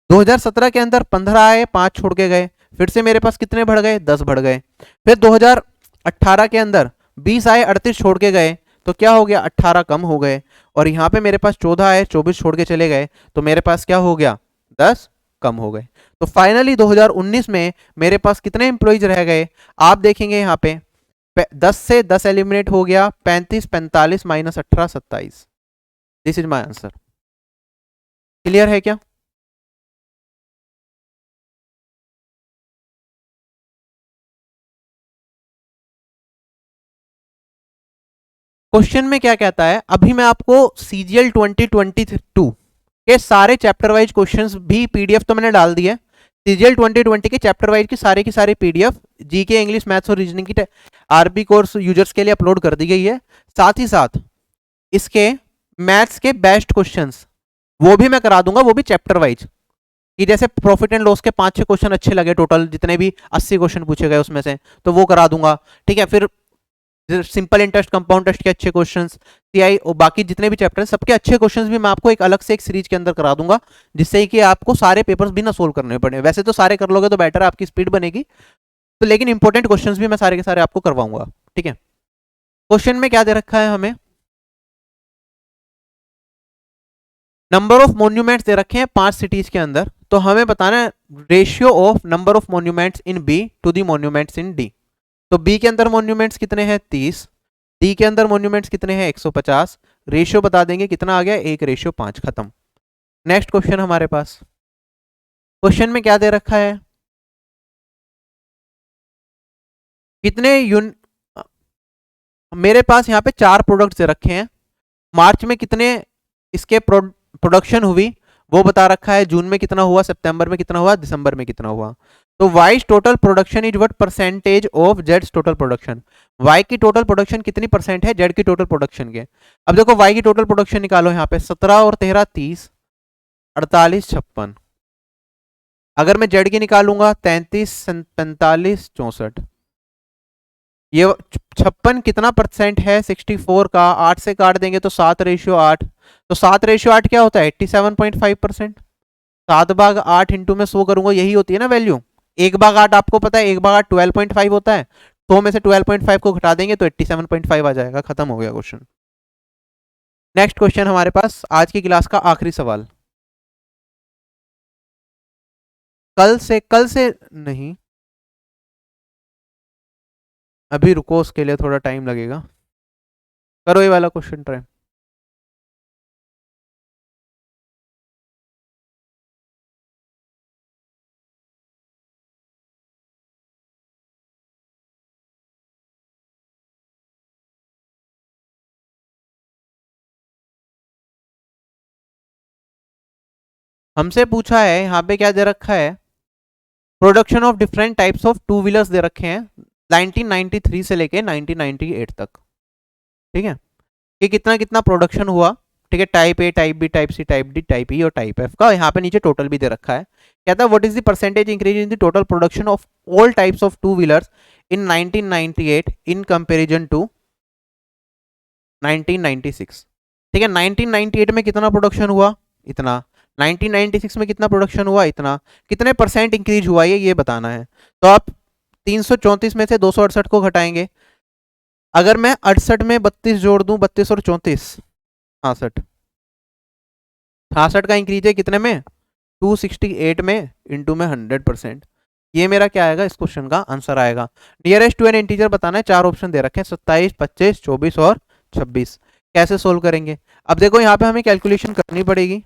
2017 के अंदर 15 आए, 5 छोड़ के गए, फिर से मेरे पास कितने बढ़ गए, 10 बढ़ गए। फिर 2018 के अंदर 20 आए, 38 छोड़ के गए, तो क्या हो गया, 18 कम हो गए। और यहाँ पे मेरे पास 14 आए, 24 छोड़ के चले गए, तो मेरे पास क्या हो गया, 10 कम हो गए। तो फाइनली 2019 में मेरे पास कितने एम्प्लॉइज रह गए, आप देखेंगे यहाँ पे 10 से 10 एलिमिनेट हो गया, 35, 45 minus 18, 27। This is my answer. Clear है क्या? क्वेश्चन में क्या कहता है, अभी मैं आपको सीजीएल 2022 के सारे चैप्टर वाइज क्वेश्चंस भी पीडीएफ तो मैंने डाल दी है। सीजीएल 2020 के चैप्टर वाइज की सारी पीडीएफ जीके, इंग्लिश, मैथ्स और रीजनिंग की आरबी कोर्स यूजर्स के लिए अपलोड कर दी गई है। साथ ही साथ इसके मैथ्स के बेस्ट क्वेश्चंस वो भी मैं करा दूंगा, वो भी चैप्टर वाइज, कि जैसे प्रॉफिट एंड लॉस के 5-6 क्वेश्चन अच्छे लगे, टोटल जितने भी 80 क्वेश्चन पूछे गए उसमें से, तो वो करा दूंगा। ठीक है, फिर सिंपल इंटरेस्ट, कंपाउंड टेस्ट के अच्छे क्वेश्चंस, सीआई और बाकी जितने भी चैप्टर हैं सबके अच्छे क्वेश्चंस भी मैं आपको एक अलग से एक सीरीज के अंदर करा दूंगा, जिससे कि आपको सारे पेपर्स भी ना सोल्व करने पड़े। वैसे तो सारे कर लोगे तो बेटर है, आपकी स्पीड बनेगी, तो लेकिन इंपॉर्टेंट क्वेश्चंस भी मैं सारे के सारे आपको करवाऊंगा। ठीक है, क्वेश्चन में क्या दे रखा है हमें, नंबर ऑफ मॉन्यूमेंट्स दे रखे हैं 5 सिटीज के अंदर, तो हमें बताना है ratio of number of monuments in B to the monuments in D. तो बी के अंदर मॉन्यूमेंट्स कितने हैं, 30, डी के अंदर मॉन्यूमेंट्स कितने हैं, 150, रेशियो बता देंगे कितना आ गया, 1:5, खत्म। नेक्स्ट क्वेश्चन हमारे पास, क्वेश्चन में क्या दे रखा है, कितने मेरे पास यहाँ पे 4 प्रोडक्ट्स दे रखे हैं, मार्च में कितने इसके प्रोडक्शन हुई वो बता रखा है, जून में कितना हुआ, सितंबर में कितना हुआ, दिसंबर में कितना हुआ। तो Y's total production is what percentage of जेड्स टोटल प्रोडक्शन, वाई की टोटल प्रोडक्शन कितनी परसेंट है जेड की टोटल प्रोडक्शन के। अब देखो वाई की टोटल प्रोडक्शन निकालो, यहाँ पे 17 और 13 30, 48, 56, अगर मैं जेड की निकालूंगा 33, 45, 64, ये 56 कितना परसेंट है 64 का, 8 से काट देंगे तो 7:8, तो 7:8 क्या होता है 87.5%। 7/8 इंटू में 100 करूंगा, यही होती है ना वैल्यू। 1/8 आपको पता है, 1/8 12.5 होता है, 100 में से 12.5 को घटा देंगे तो 87.5 आ जाएगा। खत्म हो गया क्वेश्चन। नेक्स्ट क्वेश्चन हमारे पास आज की क्लास का आखिरी सवाल। कल से नहीं, अभी रुको, उसके लिए थोड़ा टाइम लगेगा। करो ये वाला क्वेश्चन ट्राई। हमसे पूछा है यहाँ पे क्या दे रखा है, production of different types of two wheelers दे रखे हैं 1993 से लेके 1998 तक। ठीक है, कि कितना कितना प्रोडक्शन हुआ। ठीक है, type A, type B, type C, type D, type E और टाइप एफ का यहाँ पे नीचे टोटल भी दे रखा है। कहता है what is the percentage increase in the total production of all types of two wheelers in 1998 in comparison to 1996। ठीक है, 1998 में कितना प्रोडक्शन हुआ, इतना। 1996 में कितना प्रोडक्शन हुआ, इतना। कितने परसेंट इंक्रीज हुआ ये बताना है। तो आप 334 में से 268 को घटाएंगे। अगर मैं 68 में 32 जोड़ दूं, 32 और 34, 66। 66 का इंक्रीज है कितने में, 268 में, इंटू में 100%। ये मेरा क्या आएगा, इस क्वेश्चन का आंसर आएगा। नियरेस्ट टू एन इंटीजर बताना है, 4 ऑप्शन दे रखे हैं, 27, 25, 24 और 26। कैसे सोल्व करेंगे। अब देखो यहाँ पे हमें कैलकुलेशन करनी पड़ेगी।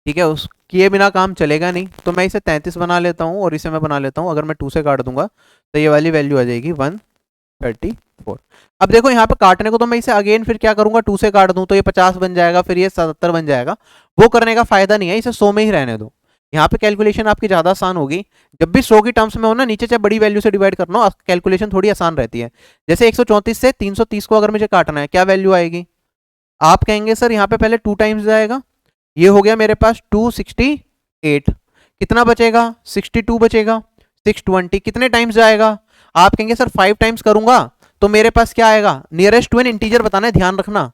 ठीक है, उस किए बिना काम चलेगा नहीं, तो मैं इसे 33 बना लेता हूँ और इसे मैं बना लेता हूँ। अगर मैं 2 से काट दूंगा तो ये वाली वैल्यू आ जाएगी 134। अब देखो यहाँ पे काटने को तो मैं इसे अगेन फिर क्या करूंगा, 2 से काट दूं तो ये 50 बन जाएगा, फिर ये 77 बन जाएगा। वो करने का फायदा नहीं है, इसे 100 में ही रहने दो। यहाँ पे कैलकुलेशन आपकी ज्यादा आसान होगी। जब भी 100 की टर्म्स में हो ना, नीचे चाहे बड़ी वैल्यू से डिवाइड करना हो, कैलकुलेशन थोड़ी आसान रहती है। जैसे 134 से 330 को अगर मुझे काटना है, क्या वैल्यू आएगी। आप कहेंगे सर यहाँ पे पहले 2 टाइम्स जाएगा, ये हो गया मेरे पास 268। कितना बचेगा, 62 बचेगा। 620 कितने टाइम्स जाएगा, आप कहेंगे सर 5 टाइम्स करूंगा तो मेरे पास क्या आएगा, नियरेस्ट टू एन इंटीजर बताना है, ध्यान रखना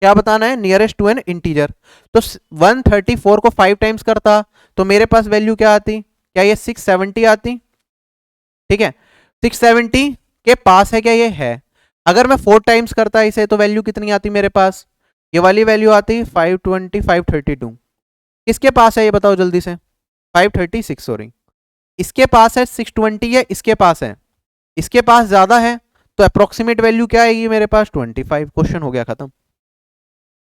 क्या बताना है, नियरेस्ट टू एन इंटीजर। तो 134 को 5 टाइम्स करता तो मेरे पास वैल्यू क्या आती, क्या ये 670 आती। ठीक है, 670 के पास है क्या, ये है। अगर मैं 4 टाइम्स करता इसे तो वैल्यू कितनी आती मेरे पास, ये वाली वैल्यू आती 520, 532। किसके पास है ये बताओ जल्दी से, 536 सॉरी। इसके पास है 620 है, इसके पास है, इसके पास ज्यादा है, तो अप्रोक्सीमेट वैल्यू क्या आएगी मेरे पास 25। क्वेश्चन हो गया खत्म।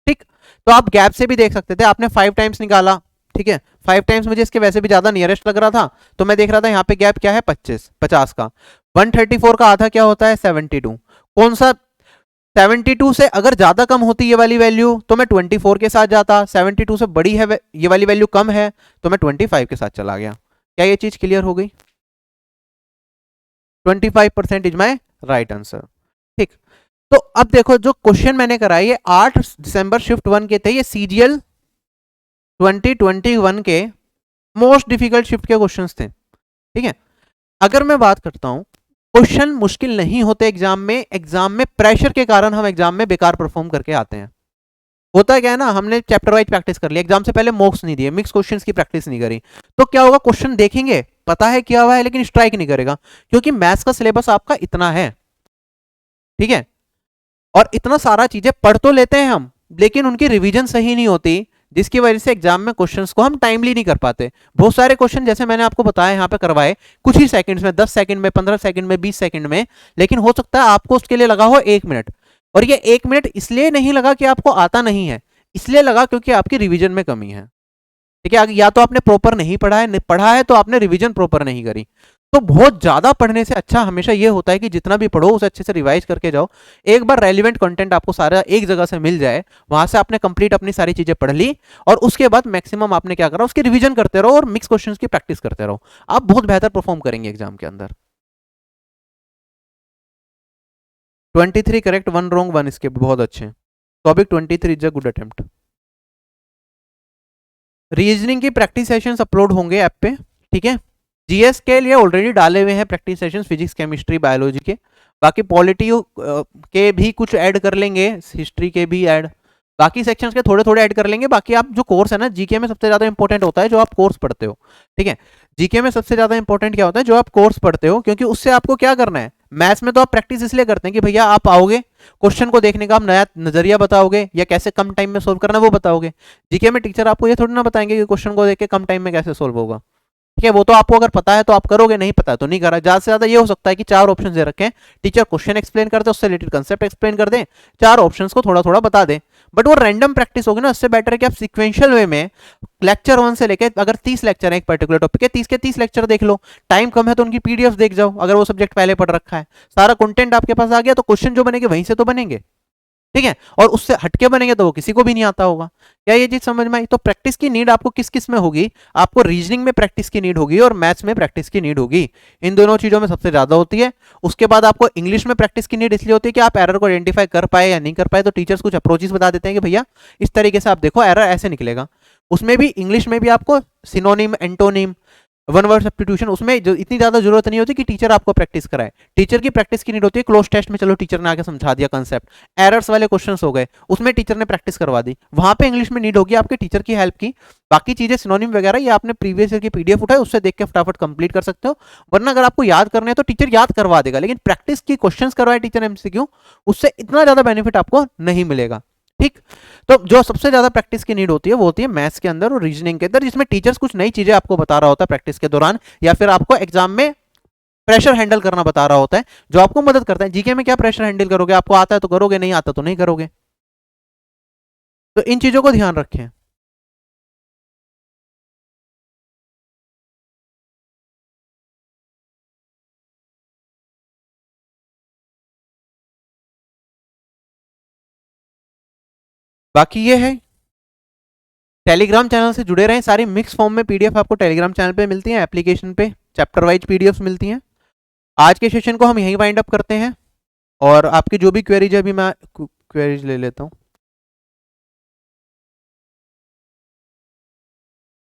ठीक, तो आप गैप से भी देख सकते थे, आपने 5 टाइम्स निकाला। ठीक है, 5 टाइम्स मुझे इसके वैसे भी ज्यादा नियरेस्ट लग रहा था, तो मैं देख रहा था यहाँ पे गैप क्या है 50 का। 134 का आधा क्या होता है 72। कौन सा 72 से अगर ज्यादा कम होती ये वाली वैल्यू तो मैं 24 के साथ जाता, 72 से बड़ी है ये वाली वैल्यू कम है तो मैं 25 के साथ चला गया। क्या ये चीज क्लियर हो गई, 25% इज माई राइट आंसर। ठीक, तो अब देखो जो क्वेश्चन मैंने कराया ये 8 दिसंबर शिफ्ट 1 के थे, ये सीजीएल 2021 के मोस्ट डिफिकल्ट शिफ्ट के क्वेश्चंस थे। ठीक है, अगर मैं बात करता हूं, क्वेश्चन मुश्किल नहीं होते एग्जाम में प्रेशर के कारण हम एग्जाम में बेकार परफॉर्म करके आते हैं। होता क्या है ना, हमने चैप्टर वाइज प्रैक्टिस कर ली, एग्जाम से पहले मॉक्स नहीं दिए, मिक्स क्वेश्चंस की प्रैक्टिस नहीं करी, तो क्या होगा, क्वेश्चन देखेंगे पता है क्या हुआ है लेकिन स्ट्राइक नहीं करेगा, क्योंकि मैथ्स का सिलेबस आपका इतना है। ठीक है, और इतना सारा चीजें पढ़ तो लेते हैं हम, लेकिन उनकी रिवीजन सही नहीं होती, जिसकी वजह से एग्जाम में क्वेश्चंस को हम टाइमली नहीं कर पाते। बहुत सारे क्वेश्चन जैसे मैंने आपको बताया यहाँ पे करवाए कुछ ही सेकंड्स में, 10 सेकंड में, 15 सेकंड में, 20 सेकंड में, लेकिन हो सकता है आपको उसके लिए लगा हो 1 मिनट। और ये 1 मिनट इसलिए नहीं लगा कि आपको आता नहीं है, इसलिए लगा क्योंकि आपकी रिवीजन में कमी है। ठीक है, या तो आपने प्रॉपर नहीं पढ़ा है तो आपने रिवीजन प्रॉपर नहीं करी। तो बहुत ज्यादा पढ़ने से अच्छा हमेशा ये होता है कि जितना भी पढ़ो उसे अच्छे से रिवाइज करके जाओ। एक बार रेलिवेंट कंटेंट आपको सारा एक जगह से मिल जाए, वहां से आपने कंप्लीट अपनी सारी चीजें पढ़ ली, और उसके बाद मैक्सिमम आपने क्या करा, उसकी रिवीजन करते रहो और मिक्स क्वेश्चंस की प्रैक्टिस करते रहो। आप बहुत बेहतर परफॉर्म करेंगे एग्जाम के अंदर। 23 करेक्ट, 1 रॉन्ग, 1 स्किप, बहुत अच्छे। Topic 23 is a good attempt. Reasoning की प्रैक्टिस सेशंस अपलोड होंगे ऐप पे, ठीक है। जीएस के लिए ऑलरेडी डाले हुए हैं practice sessions, physics chemistry biology के। बाकी पॉलिटी के भी कुछ ऐड कर लेंगे, हिस्ट्री के भी ऐड, बाकी सेक्शंस के थोड़े थोड़े ऐड कर लेंगे। बाकी आप जो कोर्स है ना, जीके में सबसे ज्यादा इंपॉर्टेंट होता है जो आप कोर्स पढ़ते हो, ठीक है। जीके में सबसे ज्यादा इंपॉर्टेंट क्या होता है, जो आप कोर्स पढ़ते हो, क्योंकि उससे आपको क्या करना है। मैथ्स में तो आप प्रैक्टिस इसलिए करते हैं कि भैया आप आओगे, क्वेश्चन को देखने का आप नया नजरिया बताओगे या कैसे कम टाइम में सोल्व करना वो बताओगे। जीके में टीचर आपको ये थोड़ी ना बताएंगे कि क्वेश्चन को देख के कम टाइम में कैसे सोल्व होगा, ठीक है। वो तो आपको अगर पता है तो आप करोगे, नहीं पता है तो नहीं करा। ज्यादा से ज्यादा ये हो सकता है कि 4 ऑप्शन दे रखे हैं, टीचर क्वेश्चन एक्सप्लेन करते, उससे रिलेटेड कंसेप्ट एक्सप्लेन कर दे, 4 ऑप्शंस को थोड़ा थोड़ा बता दे। बट वो रैंडम प्रैक्टिस होगी ना, उससे बेटर है कि आप सिक्वेंशियल वे में लेक्चर 1 से लेके, अगर 30 लेक्चर है एक पर्टिकुलर टॉपिक के, 30 के 30 लेक्चर देख लो। टाइम कम है तो उनकी पीडीएफ देख जाओ, अगर वो सब्जेक्ट पहले पढ़ रखा है, सारा कंटेंट आपके पास आ गया, तो क्वेश्चन जो बनेंगे वहीं से तो बनेंगे, ठीक है। और उससे हटके बनेंगे तो वो किसी को भी नहीं आता होगा। क्या ये चीज समझ में आई? तो प्रैक्टिस की नीड आपको किस किस में होगी, आपको रीजनिंग में प्रैक्टिस की नीड होगी और मैथ्स में प्रैक्टिस की नीड होगी, इन दोनों चीजों में सबसे ज्यादा होती है। उसके बाद आपको इंग्लिश में प्रैक्टिस की नीड इसलिए होती है कि आप एरर को आइडेंटिफाई कर पाए या नहीं कर पाए, तो टीचर्स कुछ अप्रोचेस बता देते हैं कि भैया इस तरीके से आप देखो, एरर ऐसे निकलेगा। उसमें भी इंग्लिश में भी आपको synonym, antonym, one word substitution, उसमें जो इतनी ज्यादा जरूरत नहीं होती कि टीचर आपको प्रैक्टिस कराए। टीचर की प्रैक्टिस की नीड होती है क्लोज टेस्ट में, चलो टीचर ने आके समझा दिया कंसेप्ट, एरर्स वाले क्वेश्चंस हो गए, उसमें टीचर ने प्रैक्टिस करवा दी, वहां पे इंग्लिश में नीड होगी आपके टीचर की हेल्प की। बाकी चीजें सिनोनिम वगैरह ये आपने प्रीवियस ईयर की पीडीएफ उठाए, उससे देख के फटाफट कंप्लीट कर सकते हो। वरना अगर आपको याद करने हैं तो टीचर याद करवा देगा, लेकिन प्रैक्टिस की क्वेश्चंस करवाए टीचर एमसीक्यू, उससे इतना ज्यादा बेनिफिट आपको नहीं मिलेगा, ठीक। तो जो सबसे ज्यादा प्रैक्टिस की नीड होती है वो होती है मैथ्स के अंदर और रीजनिंग के अंदर, जिसमें टीचर्स कुछ नई चीजें आपको बता रहा होता है प्रैक्टिस के दौरान, या फिर आपको एग्जाम में प्रेशर हैंडल करना बता रहा होता है, जो आपको मदद करता है। जीके में क्या प्रेशर हैंडल करोगे, आपको आता है तो करोगे, नहीं आता तो नहीं करोगे। तो इन चीजों को ध्यान रखें। बाकी ये है, टेलीग्राम चैनल से जुड़े रहें, सारी मिक्स फॉर्म में पीडीएफ आपको टेलीग्राम चैनल पे मिलती है, एप्लीकेशन पे चैप्टर वाइज पीडीएफ मिलती हैं। आज के सेशन को हम यहीं वाइंड अप करते हैं, और आपकी जो भी क्वेरीज है, अभी मैं क्वेरीज ले लेता हूँ।